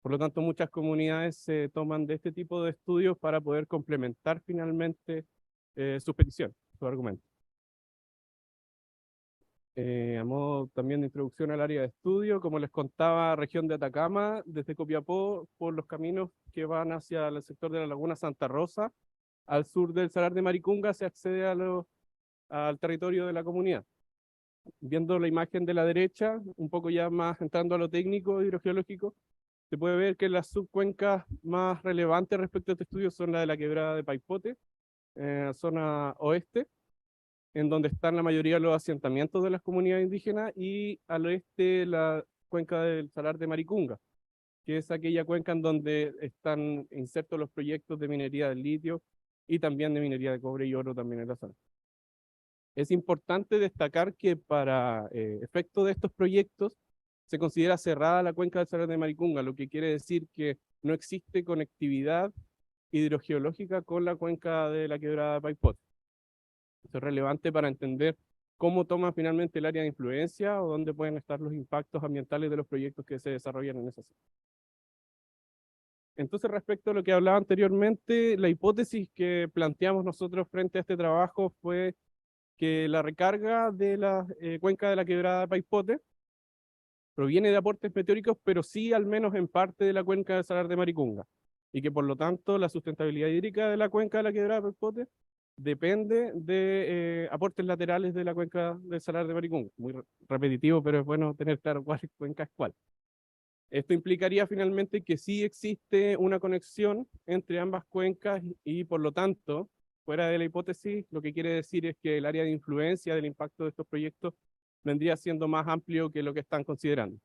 Por lo tanto, muchas comunidades se toman de este tipo de estudios para poder complementar finalmente sus peticiones, sus argumentos. A modo también de introducción al área de estudio, como les contaba, región de Atacama, desde Copiapó, por los caminos que van hacia el sector de la Laguna Santa Rosa, al sur del Salar de Maricunga, se accede al territorio de la comunidad. Viendo la imagen de la derecha, un poco ya más entrando a lo técnico hidrogeológico, se puede ver que las subcuencas más relevantes respecto a este estudio son la de la quebrada de Paipote, zona oeste, en donde están la mayoría de los asentamientos de las comunidades indígenas, y al oeste la cuenca del Salar de Maricunga, que es aquella cuenca en donde están insertos los proyectos de minería del litio y también de minería de cobre y oro también en la zona. Es importante destacar que para efecto de estos proyectos se considera cerrada la cuenca del Salar de Maricunga, lo que quiere decir que no existe conectividad hidrogeológica con la cuenca de la quebrada de Paipote. Eso es relevante para entender cómo toma finalmente el área de influencia o dónde pueden estar los impactos ambientales de los proyectos que se desarrollan en esa zona. Entonces, respecto a lo que hablaba anteriormente, la hipótesis que planteamos nosotros frente a este trabajo fue que la recarga de la cuenca de la quebrada de Paipote proviene de aportes meteóricos, pero sí al menos en parte de la cuenca del Salar de Maricunga, y que por lo tanto la sustentabilidad hídrica de la cuenca de la quebrada de Paipote depende de aportes laterales de la cuenca del Salar de Maricunga. Muy repetitivo, pero es bueno tener claro cuál cuenca es cuál. Esto implicaría finalmente que sí existe una conexión entre ambas cuencas y por lo tanto, fuera de la hipótesis, lo que quiere decir es que el área de influencia del impacto de estos proyectos vendría siendo más amplio que lo que están considerando.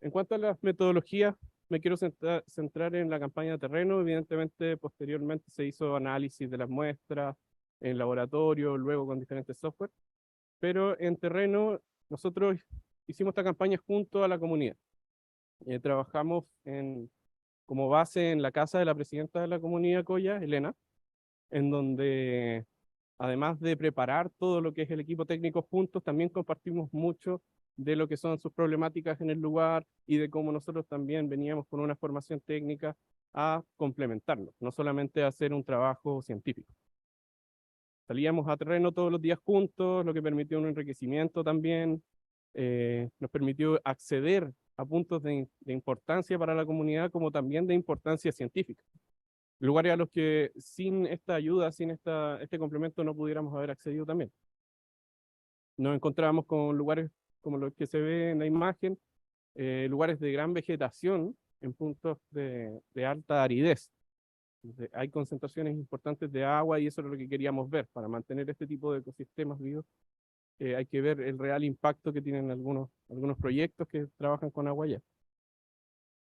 En cuanto a las metodologías, me quiero centrar en la campaña de terreno. Evidentemente, posteriormente se hizo análisis de las muestras en laboratorio, luego con diferentes software, pero en terreno nosotros hicimos esta campaña junto a la comunidad. Trabajamos como base en la casa de la presidenta de la comunidad Coya, Elena, en donde además de preparar todo lo que es el equipo técnico juntos, también compartimos mucho de lo que son sus problemáticas en el lugar y de cómo nosotros también veníamos con una formación técnica a complementarlo, no solamente a hacer un trabajo científico. Salíamos a terreno todos los días juntos, lo que permitió un enriquecimiento también, nos permitió acceder a puntos de importancia para la comunidad como también de importancia científica. lugares a los que sin esta ayuda, sin este complemento no pudiéramos haber accedido también. Nos encontrábamos con lugares como los que se ve en la imagen, lugares de gran vegetación en puntos de alta aridez. Hay concentraciones importantes de agua y eso es lo que queríamos ver. Para mantener este tipo de ecosistemas vivos, hay que ver el real impacto que tienen algunos proyectos que trabajan con agua allá.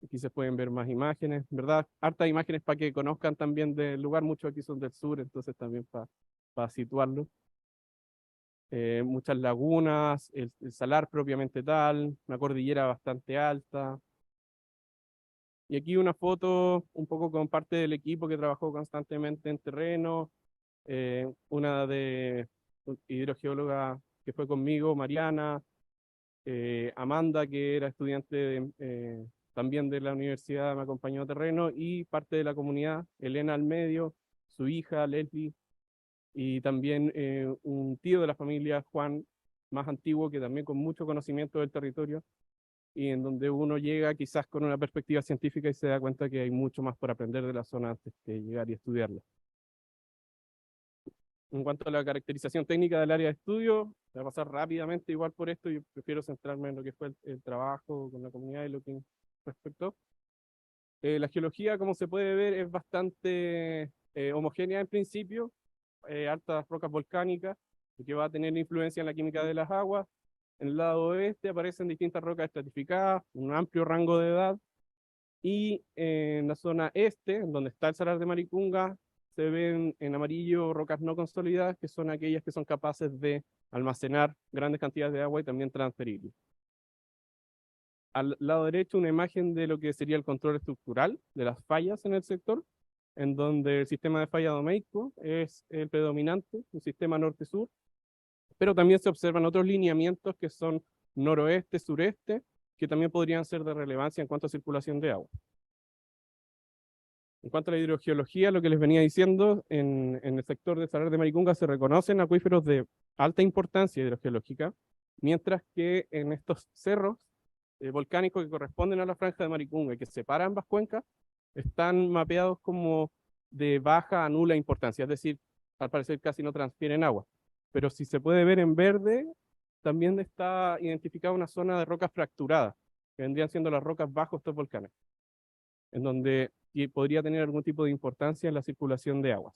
Aquí se pueden ver más imágenes, ¿verdad? Hartas imágenes para que conozcan también del lugar. Muchos aquí son del sur, entonces también para situarlo. Muchas lagunas, el salar propiamente tal, una cordillera bastante alta. Y aquí una foto un poco con parte del equipo que trabajó constantemente en terreno. Una de hidrogeóloga que fue conmigo, Mariana. Amanda, que era estudiante también de la universidad, me acompañó a terreno. Y parte de la comunidad, Elena al medio, su hija, Leslie. Y también un tío de la familia, Juan, más antiguo, que también con mucho conocimiento del territorio, y en donde uno llega quizás con una perspectiva científica y se da cuenta que hay mucho más por aprender de la zona antes que llegar y estudiarla. En cuanto a la caracterización técnica del área de estudio, voy a pasar rápidamente igual por esto, yo prefiero centrarme en lo que fue el trabajo con la comunidad y lo que respectó. La geología, como se puede ver, es bastante homogénea en principio, altas rocas volcánicas, que va a tener influencia en la química de las aguas. En el lado oeste aparecen distintas rocas estratificadas, un amplio rango de edad, y en la zona este, donde está el Salar de Maricunga, se ven en amarillo rocas no consolidadas, que son aquellas que son capaces de almacenar grandes cantidades de agua y también transferirlas. Al lado derecho, una imagen de lo que sería el control estructural de las fallas en el sector, en donde el sistema de falla domeico es el predominante, un sistema norte-sur, pero también se observan otros lineamientos que son noroeste, sureste, que también podrían ser de relevancia en cuanto a circulación de agua. En cuanto a la hidrogeología, lo que les venía diciendo, en el sector de Salar de Maricunga se reconocen acuíferos de alta importancia hidrogeológica, mientras que en estos cerros volcánicos que corresponden a la franja de Maricunga y que separan ambas cuencas, están mapeados como de baja a nula importancia, es decir, al parecer casi no transfieren agua. Pero si se puede ver en verde, también está identificada una zona de rocas fracturadas, que vendrían siendo las rocas bajo estos volcanes, en donde podría tener algún tipo de importancia en la circulación de aguas.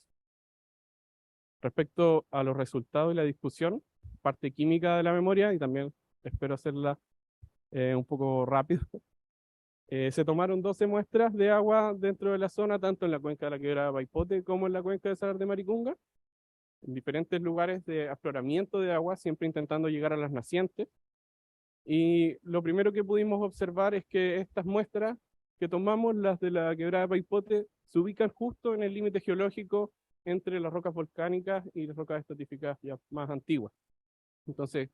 Respecto a los resultados y la discusión, parte química de la memoria, y también espero hacerla un poco rápido. Se tomaron 12 muestras de agua dentro de la zona, tanto en la cuenca de la Quebrada Paipote como en la cuenca de Salar de Maricunga, en diferentes lugares de afloramiento de agua, siempre intentando llegar a las nacientes. Y lo primero que pudimos observar es que estas muestras que tomamos, las de la Quebrada Paipote, se ubican justo en el límite geológico entre las rocas volcánicas y las rocas estratificadas ya más antiguas. Entonces,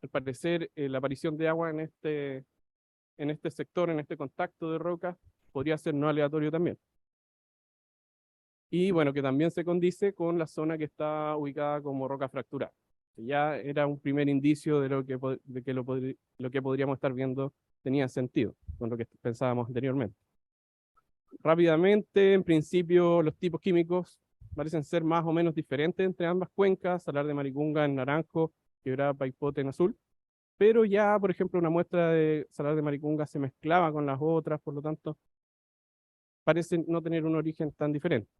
al parecer, la aparición de agua en este sector, en este contacto de rocas, podría ser no aleatorio también. Y bueno, que también se condice con la zona que está ubicada como roca fracturada. Ya era un primer indicio de lo que podríamos estar viendo tenía sentido con lo que pensábamos anteriormente. Rápidamente, en principio, los tipos químicos parecen ser más o menos diferentes entre ambas cuencas, Salar de Maricunga en naranjo, Quebrada Paipote en azul, pero ya, por ejemplo, una muestra de Salar de Maricunga se mezclaba con las otras, por lo tanto, parecen no tener un origen tan diferente.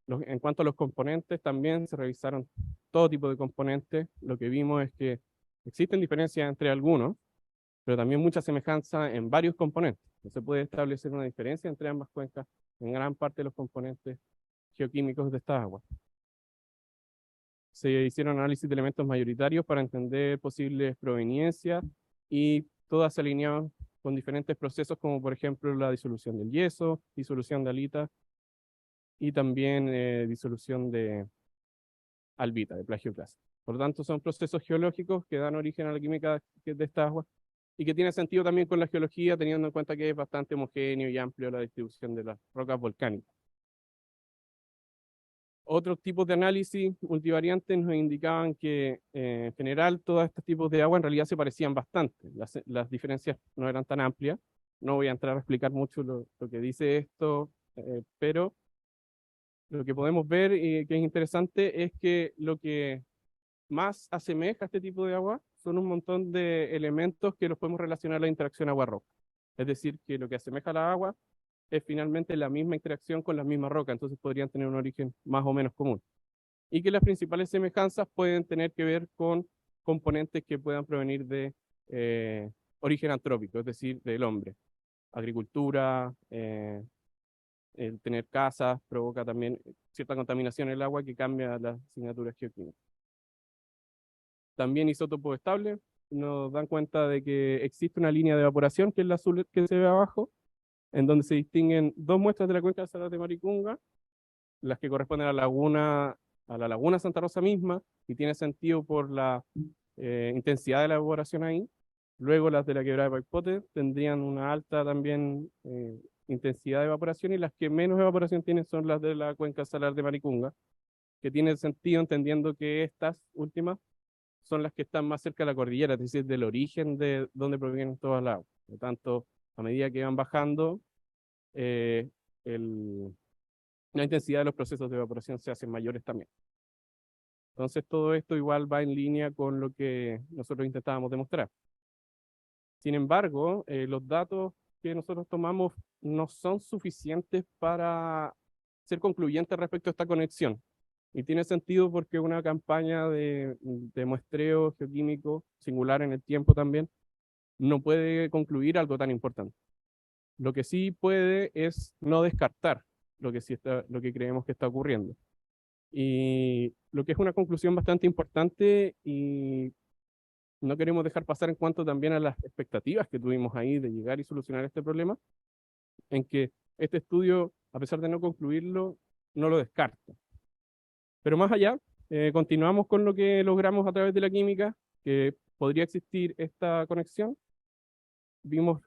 En cuanto a los componentes, también se revisaron todo tipo de componentes. Lo que vimos es que existen diferencias entre algunos, pero también mucha semejanza en varios componentes. No se puede establecer una diferencia entre ambas cuencas en gran parte de los componentes geoquímicos de estas aguas. Se hicieron análisis de elementos mayoritarios para entender posibles proveniencias y todas se alineaban con diferentes procesos, como por ejemplo la disolución del yeso, disolución de halita y también disolución de albita, de plagioclase. Por lo tanto, son procesos geológicos que dan origen a la química de estas aguas y que tiene sentido también con la geología, teniendo en cuenta que es bastante homogéneo y amplio la distribución de las rocas volcánicas. Otros tipos de análisis multivariantes nos indicaban que en general todos estos tipos de agua en realidad se parecían bastante. Las diferencias no eran tan amplias no voy a entrar a explicar mucho lo que dice esto, pero lo que podemos ver y que es interesante es que lo que más asemeja a este tipo de agua son un montón de elementos que los podemos relacionar a la interacción agua-roca. Es decir, que lo que asemeja a la agua es finalmente la misma interacción con la misma roca, entonces podrían tener un origen más o menos común. Y que las principales semejanzas pueden tener que ver con componentes que puedan provenir de origen antrópico, es decir, del hombre. Agricultura, el tener casas provoca también cierta contaminación en el agua que cambia las asignaturas geoquímicas. También isótopos estables nos dan cuenta de que existe una línea de evaporación, que es la azul que se ve abajo, en donde se distinguen dos muestras de la cuenca del Salar de Maricunga, las que corresponden a la laguna Santa Rosa misma, y tiene sentido por la intensidad de la evaporación ahí. Luego las de la quebrada de Paipote tendrían una alta también intensidad de evaporación, y las que menos evaporación tienen son las de la cuenca del Salar de Maricunga, que tiene sentido entendiendo que estas últimas son las que están más cerca de la cordillera, es decir, del origen de donde provienen todas las aguas. Por lo tanto, a medida que van bajando, la intensidad de los procesos de evaporación se hacen mayores también. Entonces, todo esto igual va en línea con lo que nosotros intentábamos demostrar. Sin embargo, los datos que nosotros tomamos no son suficientes para ser concluyentes respecto a esta conexión. Y tiene sentido porque una campaña de muestreo geoquímico singular en el tiempo también no puede concluir algo tan importante. Lo que sí puede es no descartar lo que creemos que está ocurriendo. Y lo que es una conclusión bastante importante, y no queremos dejar pasar en cuanto también a las expectativas que tuvimos ahí de llegar y solucionar este problema, en que este estudio, a pesar de no concluirlo, no lo descarta. Pero más allá, continuamos con lo que logramos a través de la química, que podría existir esta conexión. Vimos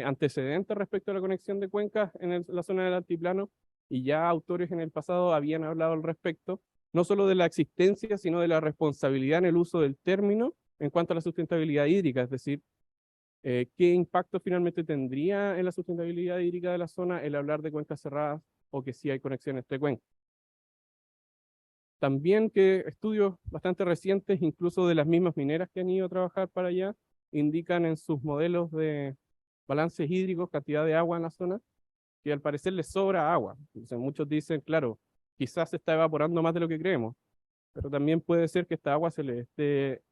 antecedentes respecto a la conexión de cuencas en la zona del altiplano, y ya autores en el pasado habían hablado al respecto, no solo de la existencia, sino de la responsabilidad en el uso del término en cuanto a la sustentabilidad hídrica, es decir, qué impacto finalmente tendría en la sustentabilidad hídrica de la zona el hablar de cuencas cerradas o que sí hay conexiones entre cuencas. También que estudios bastante recientes, incluso de las mismas mineras que han ido a trabajar para allá, indican en sus modelos de balances hídricos, cantidad de agua en la zona, que al parecer les sobra agua. Entonces, muchos dicen, claro, quizás se está evaporando más de lo que creemos, pero también puede ser que esta agua se le esté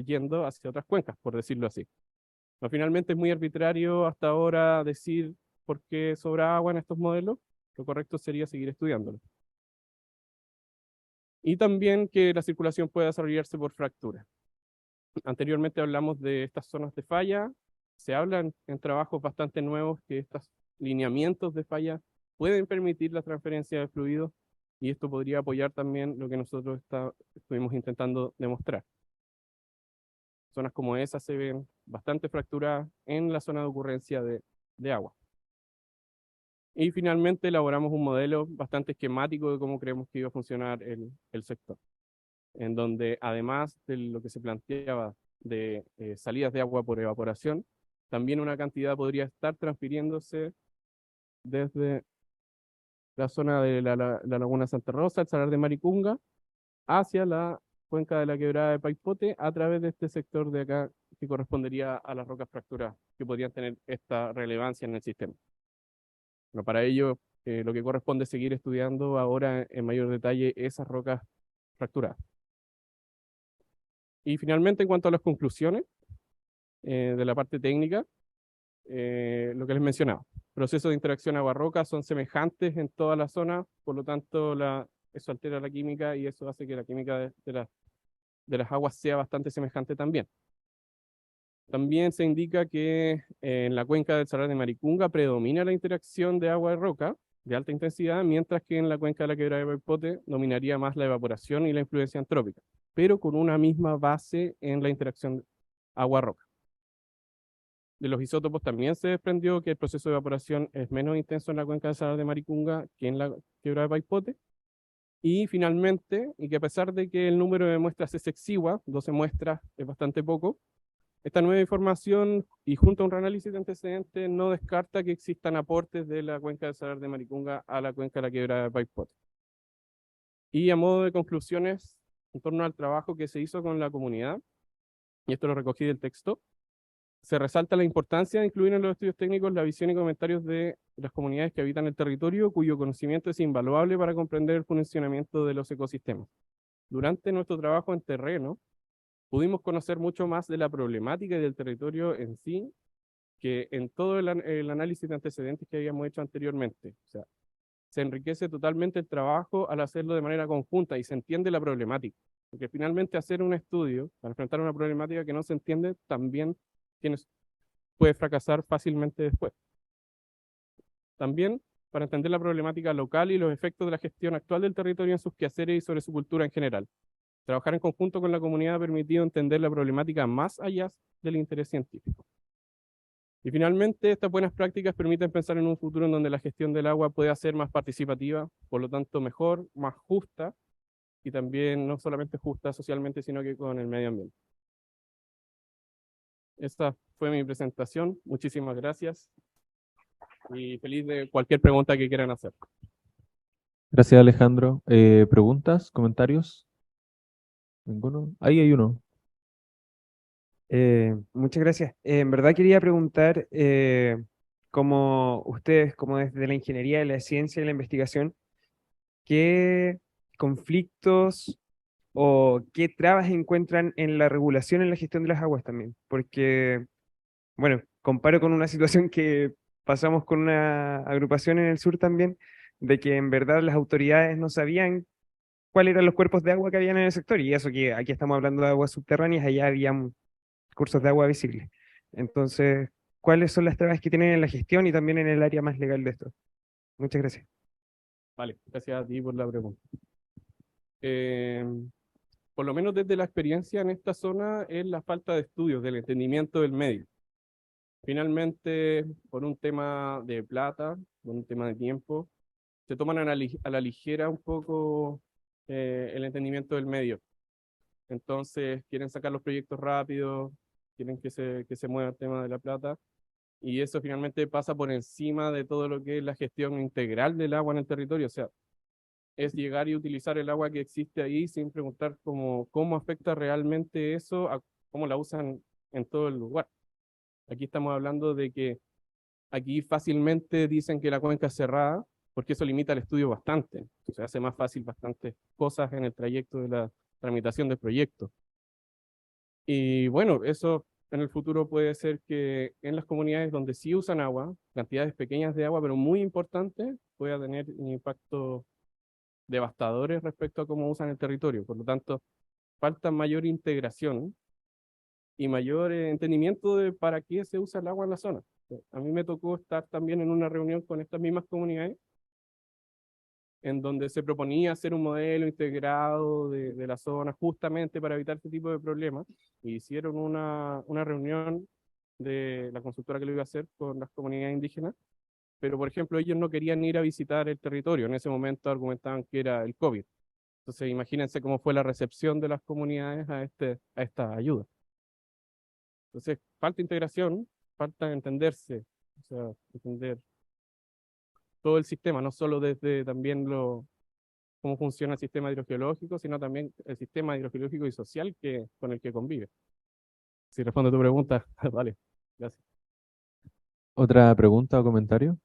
yendo hacia otras cuencas, por decirlo así. No, finalmente es muy arbitrario hasta ahora decir por qué sobra agua en estos modelos. Lo correcto sería seguir estudiándolo. Y también que la circulación puede desarrollarse por fractura. Anteriormente hablamos de estas zonas de falla. Se hablan en trabajos bastante nuevos que estos lineamientos de falla pueden permitir la transferencia de fluidos, y esto podría apoyar también lo que nosotros estuvimos intentando demostrar. Zonas como esas se ven bastante fracturadas en la zona de ocurrencia de agua. Y finalmente elaboramos un modelo bastante esquemático de cómo creemos que iba a funcionar el sector, en donde además de lo que se planteaba de salidas de agua por evaporación, también una cantidad podría estar transfiriéndose desde la zona de la laguna Santa Rosa, el Salar de Maricunga, hacia la cuenca de la quebrada de Paipote, a través de este sector de acá que correspondería a las rocas fracturadas, que podrían tener esta relevancia en el sistema. Bueno, para ello, lo que corresponde es seguir estudiando ahora en mayor detalle esas rocas fracturadas. Y finalmente, en cuanto a las conclusiones de la parte técnica, lo que les mencionaba, procesos de interacción agua-roca son semejantes en toda la zona, por lo tanto eso altera la química, y eso hace que la química de las aguas sea bastante semejante también. También se indica que en la cuenca del Salar de Maricunga predomina la interacción de agua y roca de alta intensidad, mientras que en la cuenca de la quebrada de Paipote dominaría más la evaporación y la influencia antrópica, pero con una misma base en la interacción agua-roca. De los isótopos también se desprendió que el proceso de evaporación es menos intenso en la cuenca del Salar de Maricunga que en la quebrada de Paipote. Y finalmente, y que a pesar de que el número de muestras es exigua, 12 muestras es bastante poco, Esta nueva información y junto a un análisis de antecedentes no descarta que existan aportes de la cuenca del Salar de Maricunga a la cuenca de la Quebrada de Paipote. Y a modo de conclusiones en torno al trabajo que se hizo con la comunidad, y esto lo recogí del texto, se resalta la importancia de incluir en los estudios técnicos la visión y comentarios de las comunidades que habitan el territorio, cuyo conocimiento es invaluable para comprender el funcionamiento de los ecosistemas. Durante nuestro trabajo en terreno, pudimos conocer mucho más de la problemática y del territorio en sí, que en todo el análisis de antecedentes que habíamos hecho anteriormente. O sea, se enriquece totalmente el trabajo al hacerlo de manera conjunta y se entiende la problemática. Porque finalmente hacer un estudio para enfrentar una problemática que no se entiende también puede fracasar fácilmente después. También para entender la problemática local y los efectos de la gestión actual del territorio en sus quehaceres y sobre su cultura en general. Trabajar en conjunto con la comunidad ha permitido entender la problemática más allá del interés científico. Y finalmente, estas buenas prácticas permiten pensar en un futuro en donde la gestión del agua pueda ser más participativa, por lo tanto mejor, más justa, y también no solamente justa socialmente, sino que con el medio ambiente. Esta fue mi presentación. Muchísimas gracias. Y feliz de cualquier pregunta que quieran hacer. Gracias, Alejandro. ¿Preguntas? ¿Comentarios? ¿Ninguno? Ahí hay uno. Muchas gracias. En verdad quería preguntar, como ustedes, como desde la ingeniería, la ciencia y la investigación, ¿qué conflictos o qué trabas encuentran en la regulación en la gestión de las aguas también? Porque, bueno, comparo con una situación que pasamos con una agrupación en el sur también, de que en verdad las autoridades no sabían cuáles eran los cuerpos de agua que habían en el sector, y eso que aquí estamos hablando de aguas subterráneas, allá había cursos de agua visibles. Entonces, ¿cuáles son las trabas que tienen en la gestión y también en el área más legal de esto? Muchas gracias. Vale, gracias a ti por la pregunta. Por lo menos desde la experiencia en esta zona es la falta de estudios, del entendimiento del medio. Finalmente, por un tema de plata, por un tema de tiempo, se toman a la ligera un poco el entendimiento del medio. Entonces, quieren sacar los proyectos rápidos, quieren que se mueva el tema de la plata, y eso finalmente pasa por encima de todo lo que es la gestión integral del agua en el territorio. O sea, es llegar y utilizar el agua que existe ahí sin preguntar cómo afecta realmente eso a cómo la usan en todo el lugar. Aquí estamos hablando de que aquí fácilmente dicen que la cuenca es cerrada, porque eso limita el estudio bastante. O sea, hace más fácil bastantes cosas en el trayecto de la tramitación del proyecto. Y bueno, eso en el futuro puede ser que en las comunidades donde sí usan agua, cantidades pequeñas de agua, pero muy importantes, pueda tener un impacto devastadores respecto a cómo usan el territorio. Por lo tanto, falta mayor integración y mayor entendimiento de para qué se usa el agua en la zona. A mí me tocó estar también en una reunión con estas mismas comunidades, en donde se proponía hacer un modelo integrado de la zona justamente para evitar este tipo de problemas. Y hicieron una reunión de la consultora que lo iba a hacer con las comunidades indígenas, pero por ejemplo ellos no querían ir a visitar el territorio, en ese momento argumentaban que era el COVID. Entonces imagínense cómo fue la recepción de las comunidades a esta ayuda. Entonces falta integración, falta entenderse, o sea, entender todo el sistema, no solo desde también cómo funciona el sistema hidrogeológico, sino también el sistema hidrogeológico y social con el que convive. Si respondo a tu pregunta, vale, gracias. ¿Otra pregunta o comentario?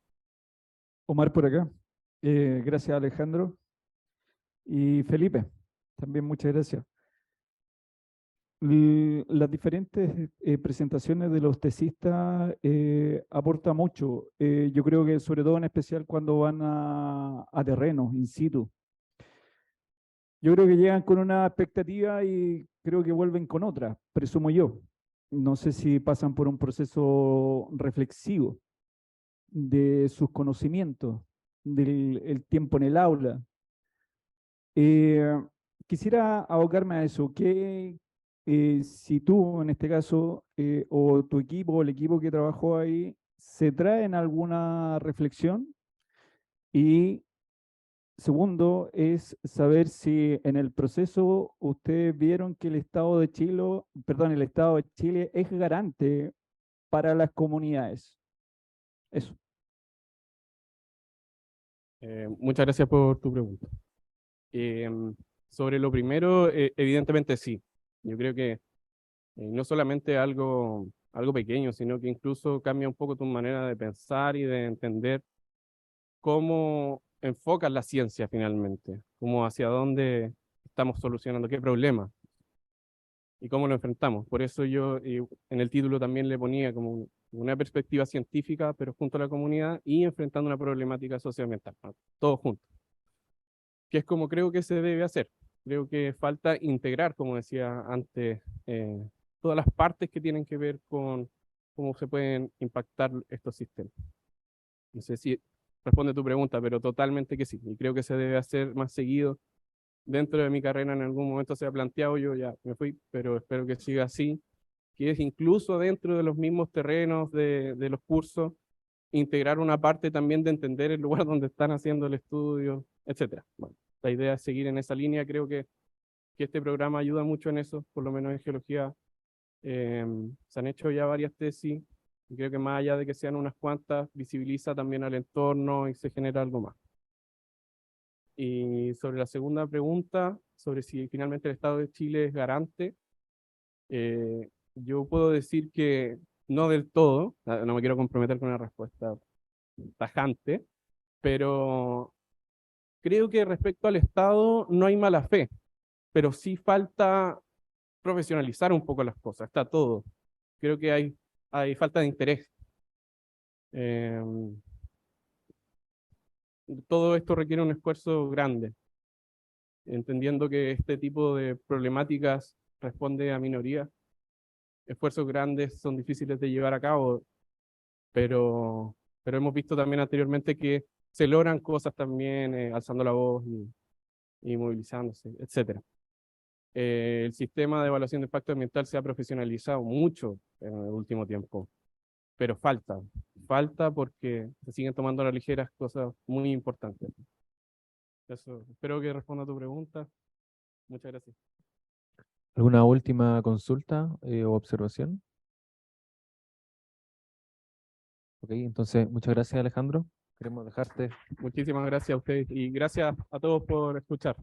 Omar por acá. Gracias, Alejandro. Y Felipe, también muchas gracias. Las diferentes presentaciones de los tesistas aportan mucho. Yo creo que sobre todo en especial cuando van a terrenos, in situ. Yo creo que llegan con una expectativa y creo que vuelven con otra, presumo yo. No sé si pasan por un proceso reflexivo de sus conocimientos, del tiempo en el aula. Quisiera abocarme a eso. Si tú, en este caso, o tu equipo, o el equipo que trabajó ahí, se traen alguna reflexión y segundo es saber si en el proceso ustedes vieron que el Estado de Chile, perdón, el Estado de Chile es garante para las comunidades. Eso. Muchas gracias por tu pregunta. Sobre lo primero, evidentemente sí. Yo creo que no solamente algo pequeño, sino que incluso cambia un poco tu manera de pensar y de entender cómo enfocas la ciencia finalmente, cómo hacia dónde estamos solucionando, qué problema y cómo lo enfrentamos. Por eso yo en el título también le ponía como una perspectiva científica, pero junto a la comunidad y enfrentando una problemática socioambiental, ¿no? Todos juntos. Que es como creo que se debe hacer. Creo que falta integrar, como decía antes, todas las partes que tienen que ver con cómo se pueden impactar estos sistemas. No sé si responde tu pregunta, pero totalmente que sí. Y creo que se debe hacer más seguido. Dentro de mi carrera en algún momento se ha planteado, yo ya me fui, pero espero que siga así, que es incluso dentro de los mismos terrenos de los cursos, integrar una parte también de entender el lugar donde están haciendo el estudio, etcétera. Bueno, la idea es seguir en esa línea. Creo que este programa ayuda mucho en eso, por lo menos en geología. Se han hecho ya varias tesis, y creo que más allá de que sean unas cuantas, visibiliza también al entorno y se genera algo más. Y sobre la segunda pregunta, sobre si finalmente el Estado de Chile es garante, yo puedo decir que no del todo, no me quiero comprometer con una respuesta tajante, pero creo que respecto al Estado no hay mala fe, pero sí falta profesionalizar un poco las cosas, está todo. Creo que hay falta de interés. Todo esto requiere un esfuerzo grande, entendiendo que este tipo de problemáticas responde a minorías. Esfuerzos grandes son difíciles de llevar a cabo, pero hemos visto también anteriormente que se logran cosas también alzando la voz y movilizándose, etc. El sistema de evaluación de impacto ambiental se ha profesionalizado mucho en el último tiempo, pero falta porque se siguen tomando a la ligera cosas muy importantes. Eso, espero que responda a tu pregunta. Muchas gracias. ¿Alguna última consulta o observación? Ok, entonces muchas gracias, Alejandro. Queremos dejarte. Muchísimas gracias a ustedes y gracias a todos por escuchar.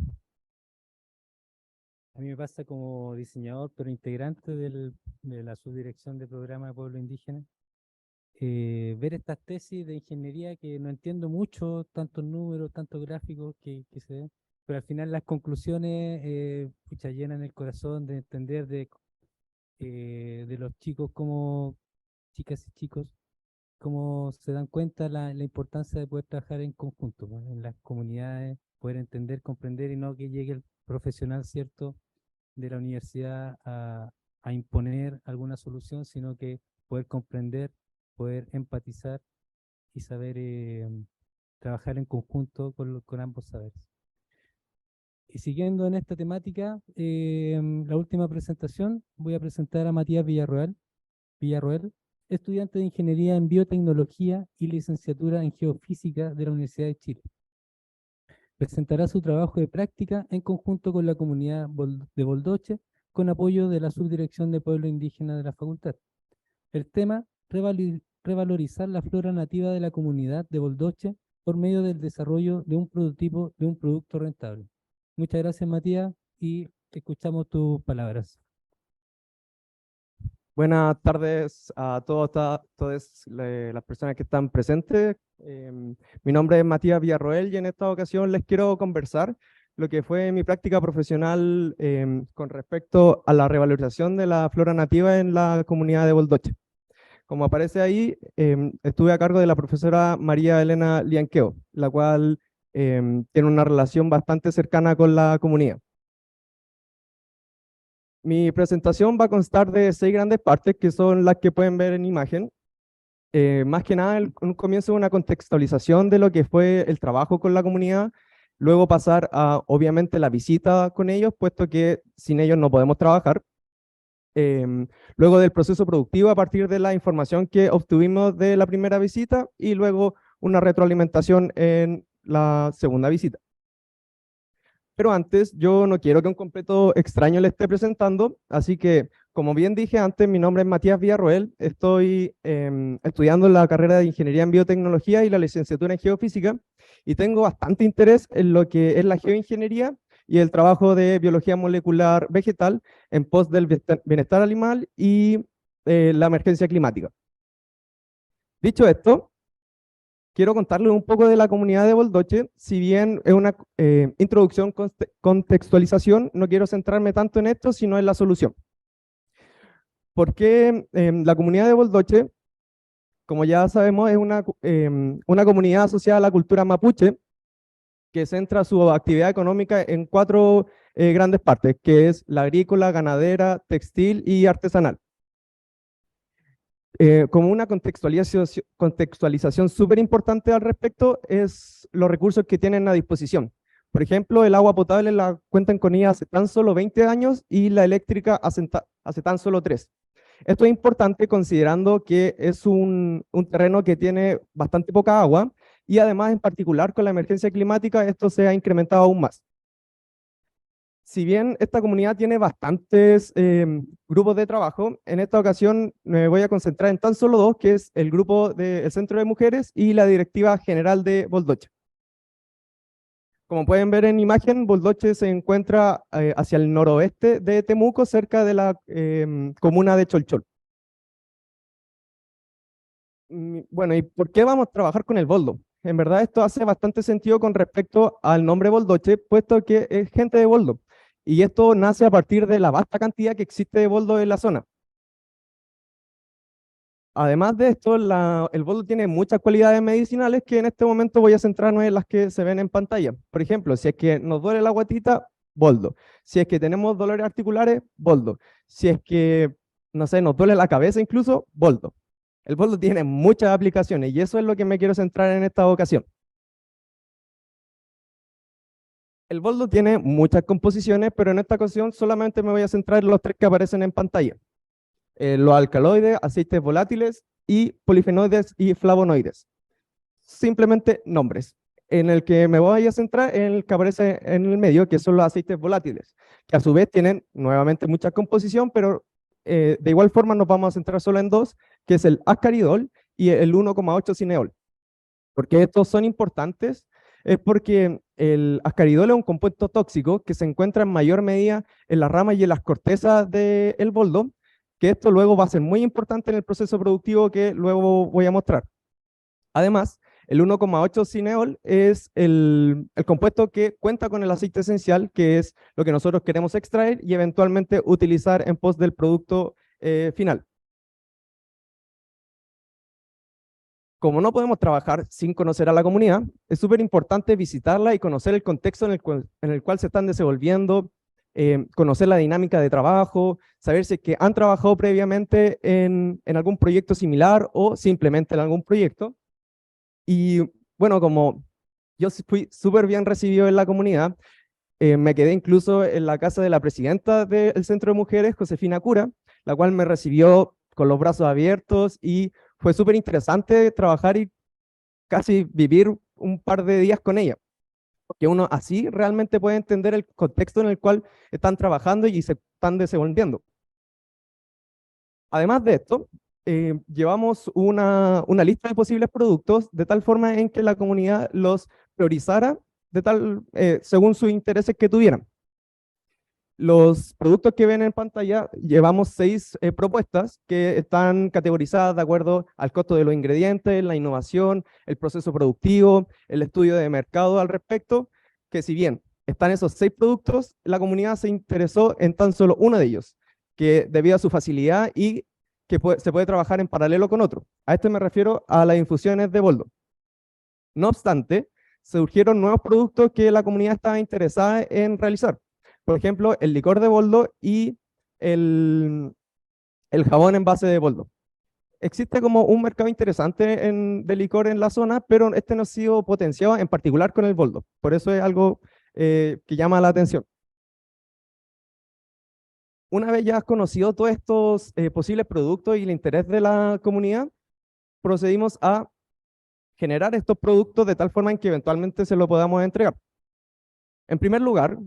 A mí me pasa como diseñador, pero integrante de la subdirección de programa de pueblo indígena, ver estas tesis de ingeniería que no entiendo mucho, tantos números, tantos gráficos que se ven, pero al final las conclusiones pucha, llenan el corazón de entender de los chicos como chicas y chicos, cómo se dan cuenta la importancia de poder trabajar en conjunto, ¿no? En las comunidades, poder entender, comprender y no que llegue el profesional, ¿cierto?, de la universidad a imponer alguna solución, sino que poder comprender, poder empatizar y saber trabajar en conjunto con ambos saberes. Y siguiendo en esta temática, la última presentación, voy a presentar a Matías Villarroel, estudiante de Ingeniería en Biotecnología y licenciatura en Geofísica de la Universidad de Chile. Presentará su trabajo de práctica en conjunto con la comunidad de Boldoche, con apoyo de la Subdirección de Pueblo Indígena de la Facultad. El tema, revalorizar la flora nativa de la comunidad de Boldoche por medio del desarrollo de un prototipo de un producto rentable. Muchas gracias, Matías, y escuchamos tus palabras. Buenas tardes a todas las personas que están presentes. Mi nombre es Matías Villarroel y en esta ocasión les quiero conversar lo que fue mi práctica profesional con respecto a la revalorización de la flora nativa en la comunidad de Boldoche. Como aparece ahí, estuve a cargo de la profesora María Elena Lianqueo, la cual tiene una relación bastante cercana con la comunidad. Mi presentación va a constar de 6 grandes partes, que son las que pueden ver en imagen. Más que nada, un comienzo de una contextualización de lo que fue el trabajo con la comunidad, luego pasar a, obviamente, la visita con ellos, puesto que sin ellos no podemos trabajar. Luego del proceso productivo a partir de la información que obtuvimos de la primera visita y luego una retroalimentación en la segunda visita. Pero antes, yo no quiero que un completo extraño le esté presentando, así que, como bien dije antes, mi nombre es Matías Villarroel, estoy estudiando la carrera de Ingeniería en Biotecnología y la licenciatura en Geofísica, y tengo bastante interés en lo que es la geoingeniería y el trabajo de biología molecular vegetal en pos del bienestar animal y la emergencia climática. Dicho esto, quiero contarles un poco de la comunidad de Boldoche. Si bien es una introducción, contextualización, no quiero centrarme tanto en esto, sino en la solución. Porque la comunidad de Boldoche, como ya sabemos, es una comunidad asociada a la cultura mapuche, que centra su actividad económica en 4 grandes partes, que es la agrícola, ganadera, textil y artesanal. Como una contextualización súper importante al respecto es los recursos que tienen a disposición. Por ejemplo, el agua potable la cuentan con ella hace tan solo 20 años y la eléctrica hace tan solo 3. Esto es importante considerando que es un terreno que tiene bastante poca agua y además en particular con la emergencia climática esto se ha incrementado aún más. Si bien esta comunidad tiene bastantes grupos de trabajo, en esta ocasión me voy a concentrar en tan solo 2, que es el grupo del Centro de Mujeres y la Directiva General de Boldoche. Como pueden ver en imagen, Boldoche se encuentra hacia el noroeste de Temuco, cerca de la comuna de Cholchol. Bueno, ¿y por qué vamos a trabajar con el boldo? En verdad esto hace bastante sentido con respecto al nombre Boldoche, puesto que es gente de boldo. Y esto nace a partir de la vasta cantidad que existe de boldo en la zona. Además de esto, el boldo tiene muchas cualidades medicinales que en este momento voy a centrarme en las que se ven en pantalla. Por ejemplo, si es que nos duele la guatita, boldo. Si es que tenemos dolores articulares, boldo. Si es que, no sé, nos duele la cabeza incluso, boldo. El boldo tiene muchas aplicaciones y eso es lo que me quiero centrar en esta ocasión. El boldo tiene muchas composiciones, pero en esta ocasión solamente me voy a centrar en los 3 que aparecen en pantalla. Los alcaloides, aceites volátiles y polifenoides y flavonoides. Simplemente nombres. En el que me voy a centrar en el que aparece en el medio, que son los aceites volátiles, que a su vez tienen nuevamente mucha composición, pero de igual forma nos vamos a centrar solo en 2, que es el ascaridol y el 1,8 cineol. ¿Por qué estos son importantes? Es porque el ascaridol es un compuesto tóxico que se encuentra en mayor medida en las ramas y en las cortezas del boldo, que esto luego va a ser muy importante en el proceso productivo que luego voy a mostrar. Además, el 1,8 cineol es el compuesto que cuenta con el aceite esencial, que es lo que nosotros queremos extraer y eventualmente utilizar en pos del producto final. Como no podemos trabajar sin conocer a la comunidad, es súper importante visitarla y conocer el contexto en el cual se están desenvolviendo, conocer la dinámica de trabajo, saber si es que han trabajado previamente en algún proyecto similar o simplemente en algún proyecto. Y bueno, como yo fui súper bien recibido en la comunidad, me quedé incluso en la casa de la presidenta del Centro de Mujeres, Josefina Cura, la cual me recibió con los brazos abiertos y fue súper interesante trabajar y casi vivir un par de días con ella, porque uno así realmente puede entender el contexto en el cual están trabajando y se están desenvolviendo. Además de esto, llevamos una lista de posibles productos de tal forma en que la comunidad los priorizara según sus intereses que tuvieran. Los productos que ven en pantalla, llevamos 6 propuestas que están categorizadas de acuerdo al costo de los ingredientes, la innovación, el proceso productivo, el estudio de mercado al respecto, que si bien están esos 6 productos, la comunidad se interesó en tan solo uno de ellos, que debido a su facilidad y que se puede trabajar en paralelo con otro. A esto me refiero a las infusiones de boldo. No obstante, surgieron nuevos productos que la comunidad estaba interesada en realizar. Por ejemplo, el licor de boldo y el jabón en base de boldo. Existe como un mercado interesante de licor en la zona, pero este no ha sido potenciado en particular con el boldo. Por eso es algo que llama la atención. Una vez ya has conocido todos estos posibles productos y el interés de la comunidad, procedimos a generar estos productos de tal forma en que eventualmente se lo podamos entregar. En primer lugar,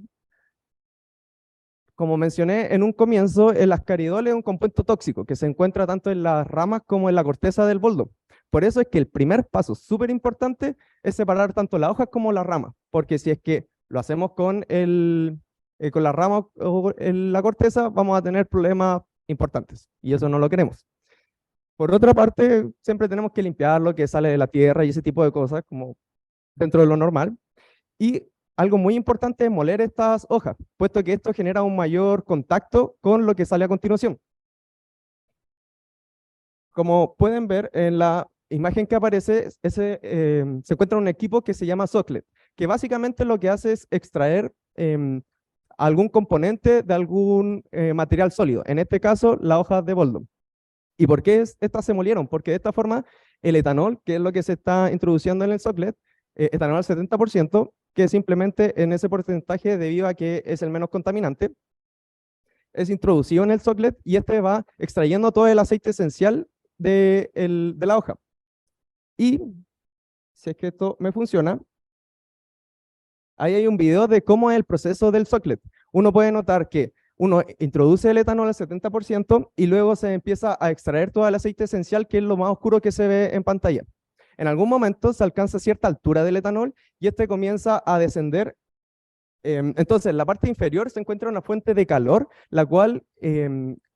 como mencioné en un comienzo, el ascaridol es un compuesto tóxico que se encuentra tanto en las ramas como en la corteza del boldo. Por eso es que el primer paso súper importante es separar tanto las hojas como las ramas, porque si es que lo hacemos con las ramas o la corteza, vamos a tener problemas importantes y eso no lo queremos. Por otra parte, siempre tenemos que limpiar lo que sale de la tierra y ese tipo de cosas, como dentro de lo normal. Y algo muy importante es moler estas hojas, puesto que esto genera un mayor contacto con lo que sale a continuación. Como pueden ver en la imagen que aparece, se encuentra un equipo que se llama Socklet, que básicamente lo que hace es extraer algún componente de algún material sólido, en este caso las hojas de boldo. ¿Y por qué estas se molieron? Porque de esta forma el etanol, que es lo que se está introduciendo en el Socklet, etanol al 70%, que simplemente en ese porcentaje debido a que es el menos contaminante, es introducido en el Socklet y este va extrayendo todo el aceite esencial de la hoja. Y si es que esto me funciona, ahí hay un video de cómo es el proceso del Socklet. Uno puede notar que uno introduce el etanol al 70% y luego se empieza a extraer todo el aceite esencial, que es lo más oscuro que se ve en pantalla. En algún momento se alcanza cierta altura del etanol y este comienza a descender. Entonces, en la parte inferior se encuentra una fuente de calor, la cual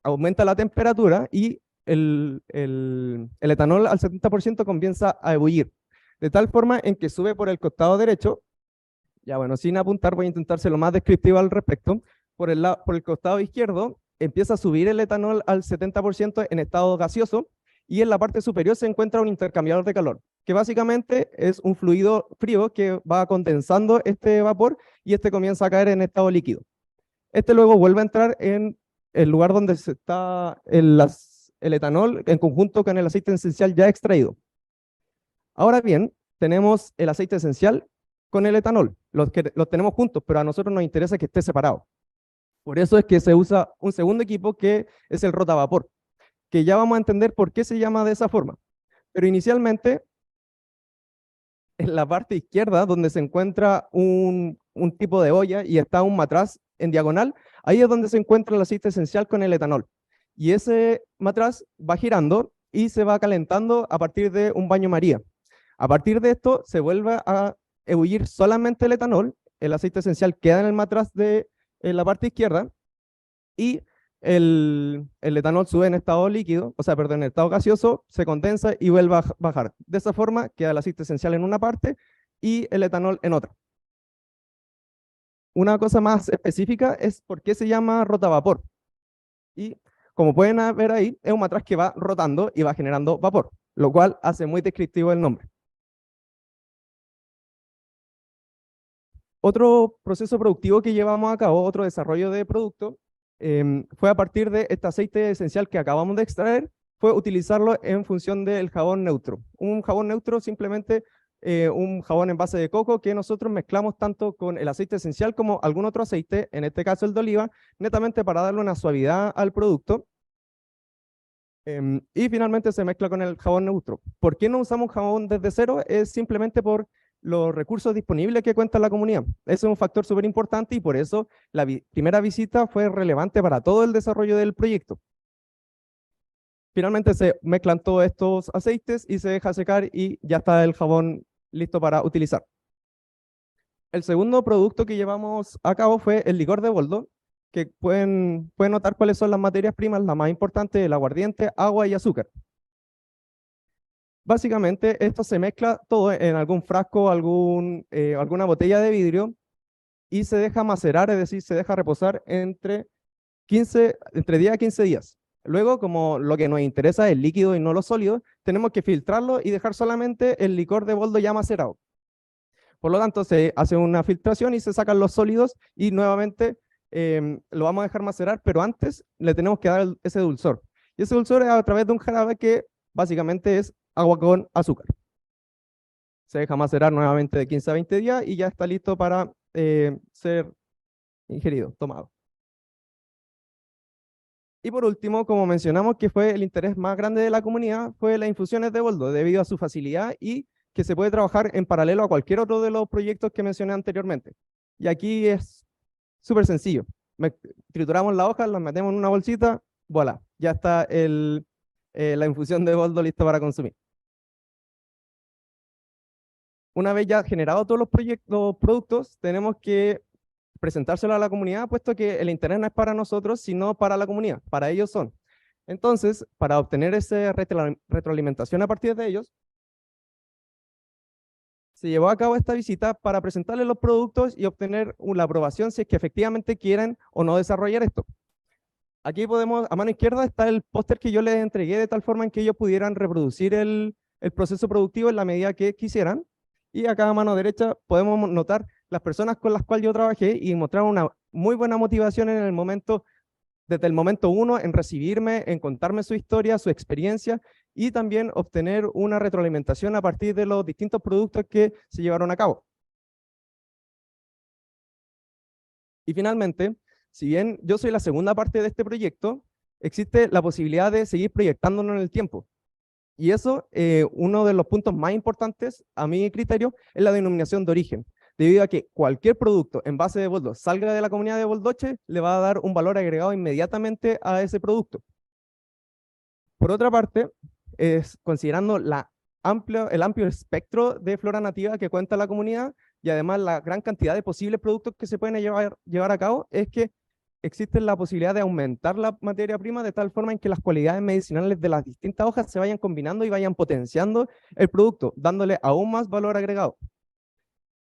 aumenta la temperatura y el etanol al 70% comienza a ebullir. De tal forma en que sube por el costado derecho. Ya bueno, sin apuntar, voy a intentar ser lo más descriptivo al respecto. Por el costado izquierdo empieza a subir el etanol al 70% en estado gaseoso y en la parte superior se encuentra un intercambiador de calor, que básicamente es un fluido frío que va condensando este vapor y este comienza a caer en estado líquido. Este luego vuelve a entrar en el lugar donde está el etanol en conjunto con el aceite esencial ya extraído. Ahora bien, tenemos el aceite esencial con el etanol, los tenemos juntos, pero a nosotros nos interesa que esté separado. Por eso es que se usa un segundo equipo que es el rotavapor, que ya vamos a entender por qué se llama de esa forma. Pero inicialmente, en la parte izquierda, donde se encuentra un tipo de olla y está un matraz en diagonal, ahí es donde se encuentra el aceite esencial con el etanol. Y ese matraz va girando y se va calentando a partir de un baño María. A partir de esto se vuelve a ebullir solamente el etanol, el aceite esencial queda en el matraz de la parte izquierda y el etanol sube en estado líquido, o sea, perdón, en estado gaseoso, se condensa y vuelve a bajar. De esa forma queda el aceite esencial en una parte y el etanol en otra. Una cosa más específica es por qué se llama rotavapor. Y como pueden ver ahí, es un matraz que va rotando y va generando vapor, lo cual hace muy descriptivo el nombre. Otro proceso productivo que llevamos a cabo, otro desarrollo de producto, fue a partir de este aceite esencial que acabamos de extraer, fue utilizarlo en función del jabón neutro. Un jabón neutro simplemente un jabón en base de coco que nosotros mezclamos tanto con el aceite esencial como algún otro aceite, en este caso el de oliva, netamente para darle una suavidad al producto. Y finalmente se mezcla con el jabón neutro. ¿Por qué no usamos jabón desde cero? Es simplemente por los recursos disponibles que cuenta la comunidad. Ese es un factor súper importante y por eso la primera visita fue relevante para todo el desarrollo del proyecto. Finalmente se mezclan todos estos aceites y se deja secar y ya está el jabón listo para utilizar. El segundo producto que llevamos a cabo fue el licor de boldo, que pueden notar cuáles son las materias primas, la más importante, el aguardiente, agua y azúcar. Básicamente esto se mezcla todo en algún frasco, alguna botella de vidrio y se deja macerar, es decir, se deja reposar entre 10 a 15 días. Luego, como lo que nos interesa es el líquido y no los sólidos, tenemos que filtrarlo y dejar solamente el licor de boldo ya macerado. Por lo tanto, se hace una filtración y se sacan los sólidos y nuevamente lo vamos a dejar macerar, pero antes le tenemos que dar ese dulzor. Y ese dulzor es a través de un jarabe que básicamente es agua con azúcar. Se deja macerar nuevamente de 15 a 20 días y ya está listo para ser ingerido, tomado. Y por último, como mencionamos que fue el interés más grande de la comunidad, fue las infusiones de boldo, debido a su facilidad y que se puede trabajar en paralelo a cualquier otro de los proyectos que mencioné anteriormente. Y aquí es súper sencillo. Trituramos la hoja, la metemos en una bolsita, voilà, ya está la infusión de boldo lista para consumir. Una vez ya generados todos los productos, tenemos que presentárselo a la comunidad, puesto que el internet no es para nosotros, sino para la comunidad, para ellos son. Entonces, para obtener esa retroalimentación a partir de ellos, se llevó a cabo esta visita para presentarles los productos y obtener la aprobación si es que efectivamente quieren o no desarrollar esto. Aquí podemos, a mano izquierda está el póster que yo les entregué de tal forma en que ellos pudieran reproducir el proceso productivo en la medida que quisieran. Y acá a mano derecha podemos notar las personas con las cuales yo trabajé y mostraron una muy buena motivación en el momento, desde el momento uno, en recibirme, en contarme su historia, su experiencia y también obtener una retroalimentación a partir de los distintos productos que se llevaron a cabo. Y finalmente, si bien yo soy la segunda parte de este proyecto, existe la posibilidad de seguir proyectándonos en el tiempo. Y eso, uno de los puntos más importantes, a mi criterio, es la denominación de origen. Debido a que cualquier producto en base de boldo salga de la comunidad de Boldoche, le va a dar un valor agregado inmediatamente a ese producto. Por otra parte, considerando el amplio espectro de flora nativa que cuenta la comunidad y además la gran cantidad de posibles productos que se pueden llevar a cabo, es que existe la posibilidad de aumentar la materia prima de tal forma en que las cualidades medicinales de las distintas hojas se vayan combinando y vayan potenciando el producto, dándole aún más valor agregado.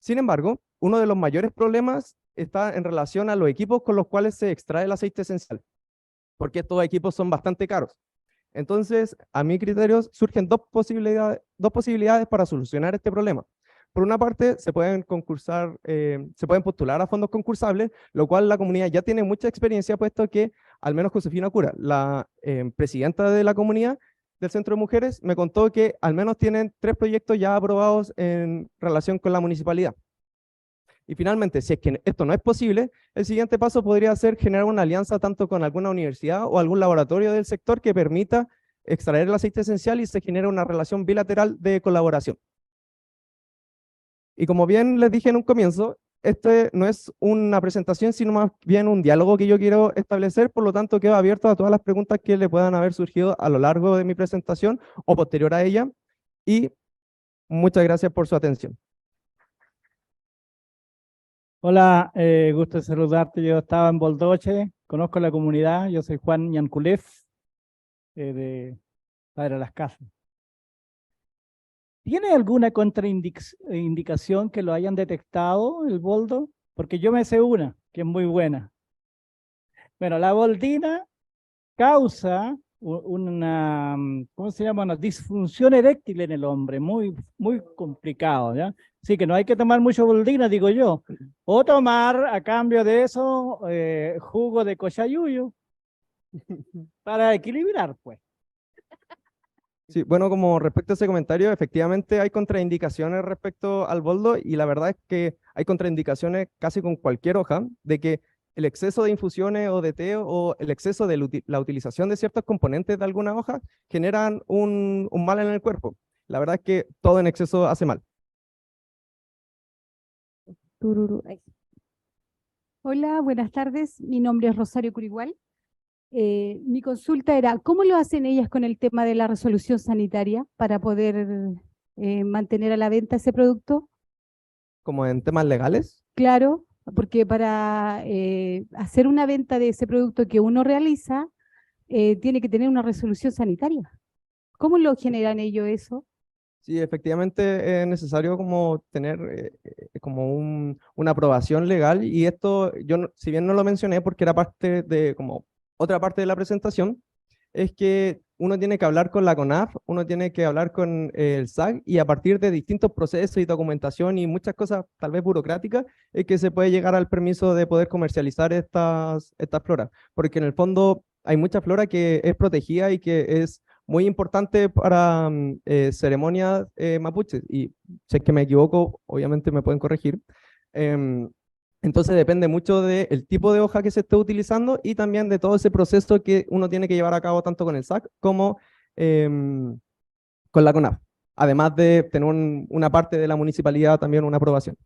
Sin embargo, uno de los mayores problemas está en relación a los equipos con los cuales se extrae el aceite esencial, porque estos equipos son bastante caros. Entonces, a mi criterio, surgen dos posibilidades para solucionar este problema. Por una parte, se pueden postular a fondos concursables, lo cual la comunidad ya tiene mucha experiencia, puesto que, al menos Josefina Cura, la presidenta de la comunidad del Centro de Mujeres, me contó que al menos tienen 3 proyectos ya aprobados en relación con la municipalidad. Y finalmente, si es que esto no es posible, el siguiente paso podría ser generar una alianza tanto con alguna universidad o algún laboratorio del sector que permita extraer el aceite esencial y se genere una relación bilateral de colaboración. Y como bien les dije en un comienzo, este no es una presentación, sino más bien un diálogo que yo quiero establecer, por lo tanto quedo abierto a todas las preguntas que le puedan haber surgido a lo largo de mi presentación o posterior a ella, y muchas gracias por su atención. Hola, gusto de saludarte. Yo estaba en Boldoche, conozco la comunidad, yo soy Juan Yanculef, de Padre Las Casas. ¿Tiene alguna contraindicación que lo hayan detectado, el boldo? Porque yo me sé una, que es muy buena. Bueno, la boldina causa una, ¿cómo se llama? Una disfunción eréctil en el hombre, muy complicado, ¿ya? Así que no hay que tomar mucho boldina, digo yo. O tomar, a cambio de eso, jugo de cochayuyo, para equilibrar, pues. Sí, bueno, como respecto a ese comentario, efectivamente hay contraindicaciones respecto al boldo y la verdad es que hay contraindicaciones casi con cualquier hoja, de que el exceso de infusiones o de té o el exceso de la utilización de ciertos componentes de alguna hoja generan un mal en el cuerpo. La verdad es que todo en exceso hace mal. Hola, buenas tardes. Mi nombre es Rosario Curigual. Mi consulta era, ¿cómo lo hacen ellas con el tema de la resolución sanitaria para poder mantener a la venta ese producto? ¿Como en temas legales? Claro, porque para hacer una venta de ese producto que uno realiza, tiene que tener una resolución sanitaria. ¿Cómo lo generan ellos eso? Sí, efectivamente es necesario como tener como una aprobación legal, y esto yo, si bien no lo mencioné porque era parte de como otra parte de la presentación, es que uno tiene que hablar con la CONAF, uno tiene que hablar con el SAC, y a partir de distintos procesos y documentación y muchas cosas tal vez burocráticas, es que se puede llegar al permiso de poder comercializar estas floras, porque en el fondo hay mucha flora que es protegida y que es muy importante para ceremonias mapuches, y si es que me equivoco, obviamente me pueden corregir. Entonces depende mucho del tipo de hoja que se esté utilizando y también de todo ese proceso que uno tiene que llevar a cabo tanto con el SAC como con la CONAF, además de tener una parte de la municipalidad también una aprobación.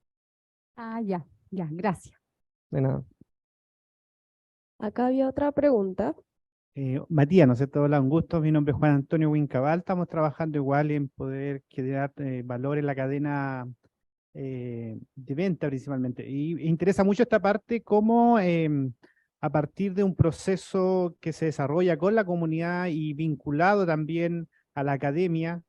Ah, ya. Ya, gracias. De nada. Acá había otra pregunta. Matías, ¿no es cierto? Hola, un gusto. Mi nombre es Juan Antonio Wincabal. Estamos trabajando igual en poder generar valor en la cadena de venta principalmente. Y me interesa mucho esta parte, cómo a partir de un proceso que se desarrolla con la comunidad y vinculado también a la academia,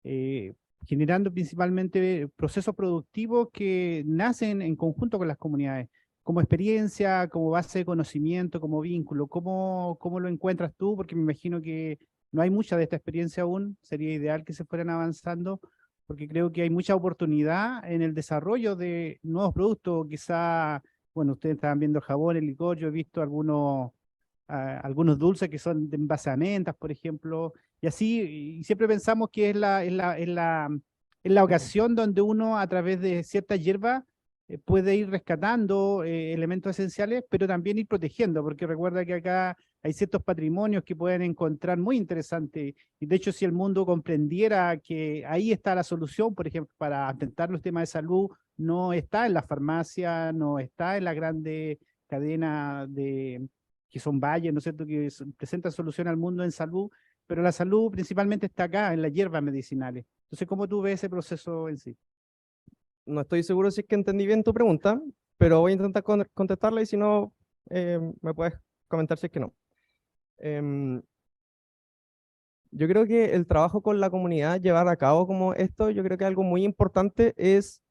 eh, generando principalmente procesos productivos que nacen en conjunto con las comunidades como experiencia, como base de conocimiento, como vínculo. ¿Cómo lo encuentras tú? Porque me imagino que no hay mucha de esta experiencia aún. Sería ideal que se fueran avanzando, porque creo que hay mucha oportunidad en el desarrollo de nuevos productos. Quizá, bueno, ustedes estaban viendo el jabón, el licor, yo he visto algunos dulces que son de en base a mentas, por ejemplo, y así, y siempre pensamos que es la ocasión donde uno a través de ciertas hierbas puede ir rescatando elementos esenciales, pero también ir protegiendo, porque recuerda que acá hay ciertos patrimonios que pueden encontrar muy interesantes, y de hecho si el mundo comprendiera que ahí está la solución, por ejemplo, para atentar los temas de salud, no está en la farmacia, no está en la grande cadena que son valles, ¿no es cierto?, que presentan solución al mundo en salud, pero la salud principalmente está acá, en las hierbas medicinales. Entonces, ¿cómo tú ves ese proceso en sí? No estoy seguro si es que entendí bien tu pregunta, pero voy a intentar contestarla y si no, me puedes comentar si es que no. Yo creo que el trabajo con la comunidad, llevar a cabo como esto, yo creo que algo muy importante es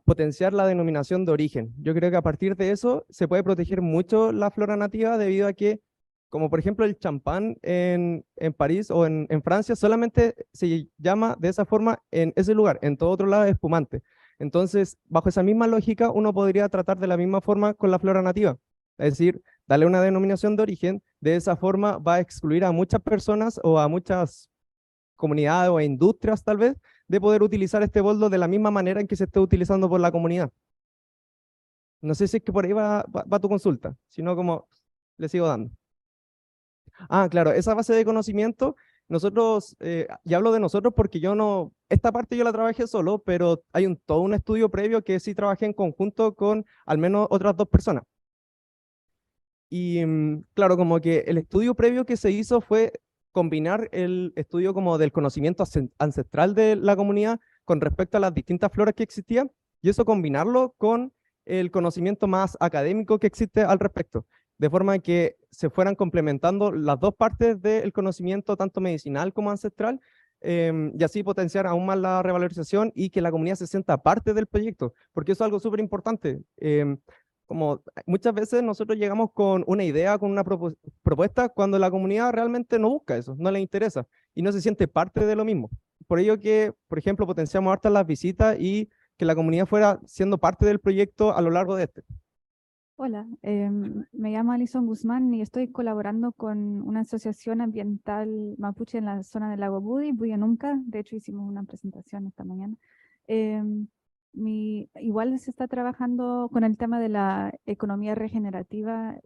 potenciar la denominación de origen. Yo creo que a partir de eso se puede proteger mucho la flora nativa debido a que, como por ejemplo el champán en París o en Francia, solamente se llama de esa forma en ese lugar, en todo otro lado es espumante. Entonces, bajo esa misma lógica, uno podría tratar de la misma forma con la flora nativa. Es decir, darle una denominación de origen, de esa forma va a excluir a muchas personas o a muchas comunidades o a industrias tal vez, de poder utilizar este boldo de la misma manera en que se esté utilizando por la comunidad. No sé si es que por ahí va tu consulta, sino como le sigo dando. Ah, claro, esa base de conocimiento, nosotros, y hablo de nosotros porque yo no, esta parte yo la trabajé solo, pero hay todo un estudio previo que sí trabajé en conjunto con al menos otras 2 personas. Y claro, como que el estudio previo que se hizo fue combinar el estudio como del conocimiento ancestral de la comunidad con respecto a las distintas floras que existían, y eso combinarlo con el conocimiento más académico que existe al respecto, de forma que se fueran complementando las 2 partes del conocimiento, tanto medicinal como ancestral, y así potenciar aún más la revalorización y que la comunidad se sienta parte del proyecto, porque eso es algo súper importante. Como muchas veces nosotros llegamos con una idea, con una propuesta, cuando la comunidad realmente no busca eso, no le interesa y no se siente parte de lo mismo. Por ello que, por ejemplo, potenciamos hartas las visitas y que la comunidad fuera siendo parte del proyecto a lo largo de este. Hola, me llamo Alison Guzmán y estoy colaborando con una asociación ambiental mapuche en la zona del lago Budi, Buyanunca. De hecho, hicimos una presentación esta mañana. Igual se está trabajando con el tema de la economía regenerativa,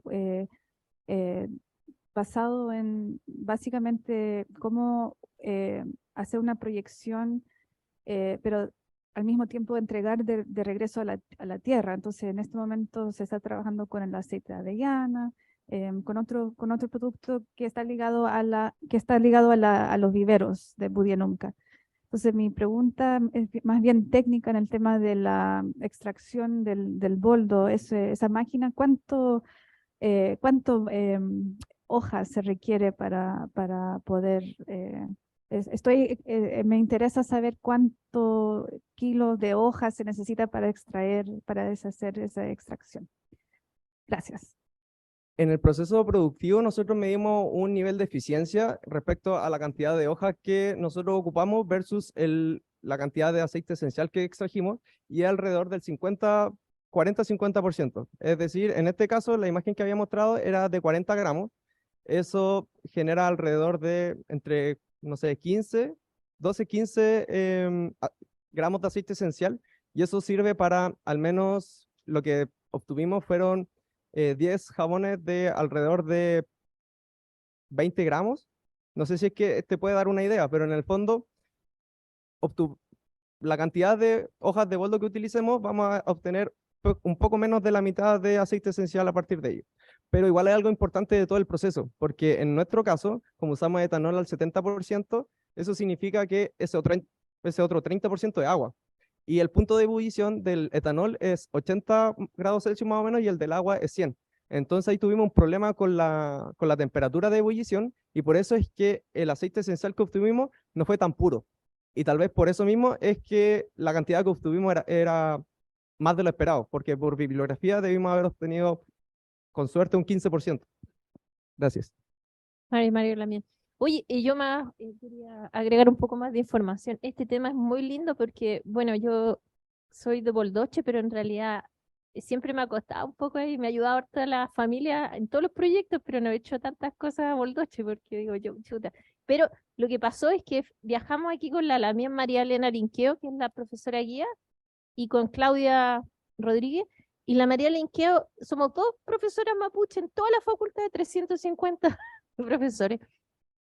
basado en básicamente cómo hacer una proyección, pero al mismo tiempo entregar de regreso a la tierra. Entonces, en este momento se está trabajando con el aceite de avellana, con otro producto que está ligado a los viveros de Budianunca. Entonces, mi pregunta es más bien técnica en el tema de la extracción del boldo. Esa máquina, ¿cuánto hojas se requiere para poder... me interesa saber cuánto kilos de hojas se necesita para extraer, para deshacer esa extracción. Gracias. En el proceso productivo nosotros medimos un nivel de eficiencia respecto a la cantidad de hojas que nosotros ocupamos versus la cantidad de aceite esencial que extrajimos, y es alrededor del 40-50%. Es decir, en este caso la imagen que había mostrado era de 40 gramos. Eso genera alrededor de entre, no sé, 15 gramos de aceite esencial, y eso sirve para al menos lo que obtuvimos fueron 10 jabones de alrededor de 20 gramos. No sé si es que te puede dar una idea, pero en el fondo, la cantidad de hojas de boldo que utilicemos, vamos a obtener un poco menos de la mitad de aceite esencial a partir de ello. Pero igual es algo importante de todo el proceso, porque en nuestro caso, como usamos etanol al 70%, eso significa que ese otro 30% es agua. Y el punto de ebullición del etanol es 80 grados Celsius más o menos y el del agua es 100. Entonces ahí tuvimos un problema con la temperatura de ebullición y por eso es que el aceite esencial que obtuvimos no fue tan puro. Y tal vez por eso mismo es que la cantidad que obtuvimos era más de lo esperado, porque por bibliografía debimos haber obtenido con suerte un 15%. Gracias. Mario Lamien. Oye, y yo más quería agregar un poco más de información. Este tema es muy lindo porque, bueno, yo soy de Boldoche, pero en realidad siempre me ha costado un poco y me ha ayudado harto a la familia en todos los proyectos, pero no he hecho tantas cosas a Boldoche porque digo yo, chuta. Pero lo que pasó es que viajamos aquí con la Lamien María Elena Linqueo, que es la profesora guía, y con Claudia Rodríguez. Y la María Linqueo, somos dos profesoras mapuche en toda la facultad de 350 profesores.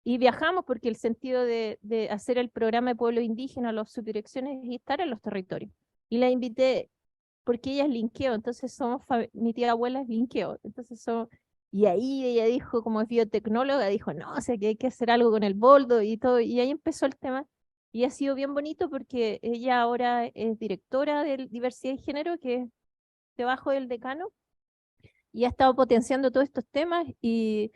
Y viajamos porque el sentido de hacer el programa de pueblo indígena, las subdirecciones, es estar en los territorios. Y la invité porque ella es linqueo, entonces mi tía abuela es linqueo. Entonces y ahí ella dijo, como es biotecnóloga, dijo, no, o sea que hay que hacer algo con el boldo y todo. Y ahí empezó el tema. Y ha sido bien bonito porque ella ahora es directora de diversidad y género, que es debajo del decano, y ha estado potenciando todos estos temas y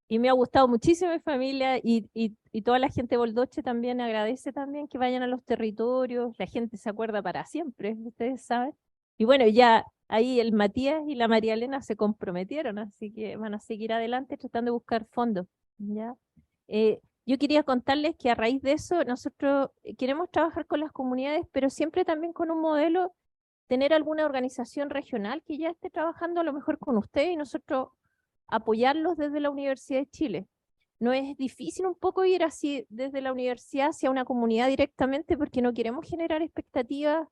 me ha gustado muchísimo mi familia y toda la gente de Boldoche también agradece también que vayan a los territorios, la gente se acuerda para siempre, ustedes saben. Y bueno, ya ahí el Matías y la María Elena se comprometieron, así que van a seguir adelante tratando de buscar fondos, ¿ya? Yo quería contarles que a raíz de eso nosotros queremos trabajar con las comunidades, pero siempre también con un modelo, tener alguna organización regional que ya esté trabajando a lo mejor con ustedes y nosotros apoyarlos desde la Universidad de Chile. No es difícil un poco ir así desde la universidad hacia una comunidad directamente porque no queremos generar expectativas,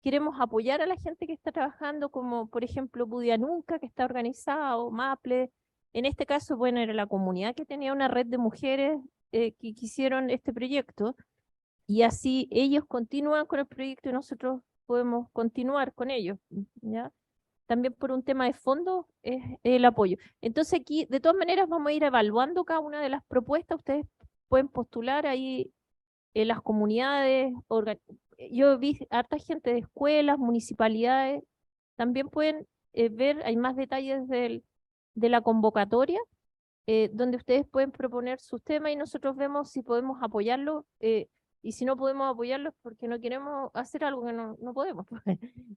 queremos apoyar a la gente que está trabajando, como por ejemplo Budianunca, que está organizado, Maple. En este caso, bueno, era la comunidad que tenía una red de mujeres que hicieron este proyecto y así ellos continúan con el proyecto y nosotros podemos continuar con ellos, ¿ya? También por un tema de fondo es el apoyo. Entonces aquí, de todas maneras, vamos a ir evaluando cada una de las propuestas. Ustedes pueden postular ahí en las comunidades. Yo vi harta gente de escuelas, municipalidades. También pueden ver, hay más detalles de la convocatoria, donde ustedes pueden proponer sus temas y nosotros vemos si podemos apoyarlo. Y si no podemos apoyarlos porque no queremos hacer algo que no podemos.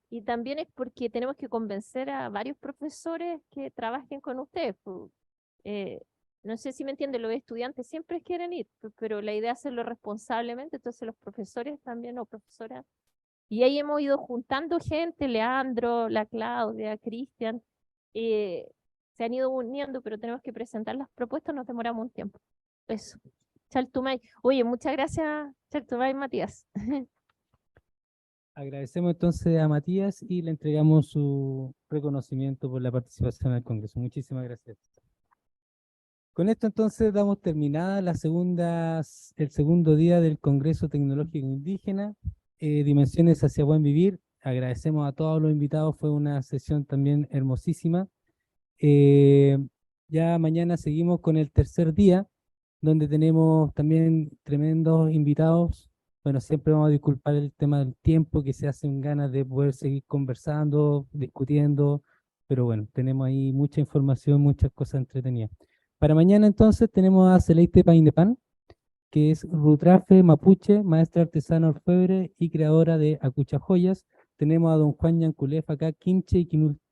Y también es porque tenemos que convencer a varios profesores que trabajen con ustedes. No sé si me entienden, los estudiantes siempre quieren ir, pero la idea es hacerlo responsablemente, entonces los profesores también o profesoras. Y ahí hemos ido juntando gente, Leandro, la Claudia, Cristian, se han ido uniendo, pero tenemos que presentar las propuestas, nos demoramos un tiempo. Eso. Chaltumay. Oye, muchas gracias, Chaltumay Matías. Agradecemos entonces a Matías y le entregamos su reconocimiento por la participación en el Congreso. Muchísimas gracias. Con esto entonces damos terminada el segundo día del Congreso Tecnológico Indígena, Dimensiones hacia Buen Vivir. Agradecemos a todos los invitados, fue una sesión también hermosísima. Ya mañana seguimos con el tercer día, donde tenemos también tremendos invitados. Bueno, siempre vamos a disculpar el tema del tiempo, que se hacen ganas de poder seguir conversando, discutiendo, pero bueno, tenemos ahí mucha información, muchas cosas entretenidas. Para mañana entonces tenemos a Celeite Paindepan, que es Rutrafe Mapuche, maestra artesana orfebre y creadora de Acucha Joyas. Tenemos a don Juan Yanculef acá, Quinche y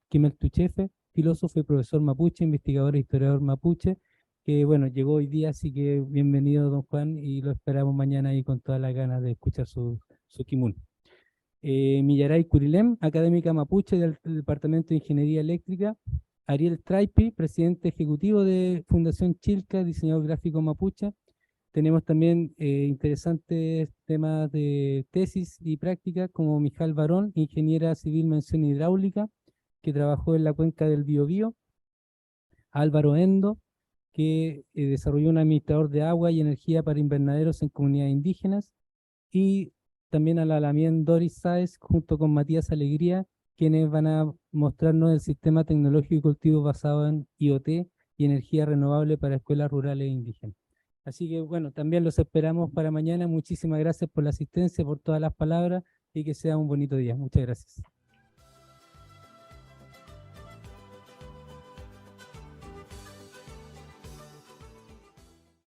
Quimeltuchefe, filósofo y profesor mapuche, investigador e historiador mapuche, que bueno, llegó hoy día, así que bienvenido don Juan y lo esperamos mañana ahí con todas las ganas de escuchar su kimun. Millaray Curilem, académica mapuche del Departamento de Ingeniería Eléctrica. Ariel Traipi, presidente ejecutivo de Fundación Chilca, diseñador gráfico mapuche. Tenemos también interesantes temas de tesis y práctica, como Mijal Barón, ingeniera civil mención hidráulica, que trabajó en la cuenca del Biobío. Álvaro Endo, que desarrolló un administrador de agua y energía para invernaderos en comunidades indígenas, y también a la Lamien Doris Sáez, junto con Matías Alegría, quienes van a mostrarnos el sistema tecnológico y cultivo basado en IoT y energía renovable para escuelas rurales e indígenas. Así que bueno, también los esperamos para mañana. Muchísimas gracias por la asistencia, por todas las palabras y que sea un bonito día. Muchas gracias.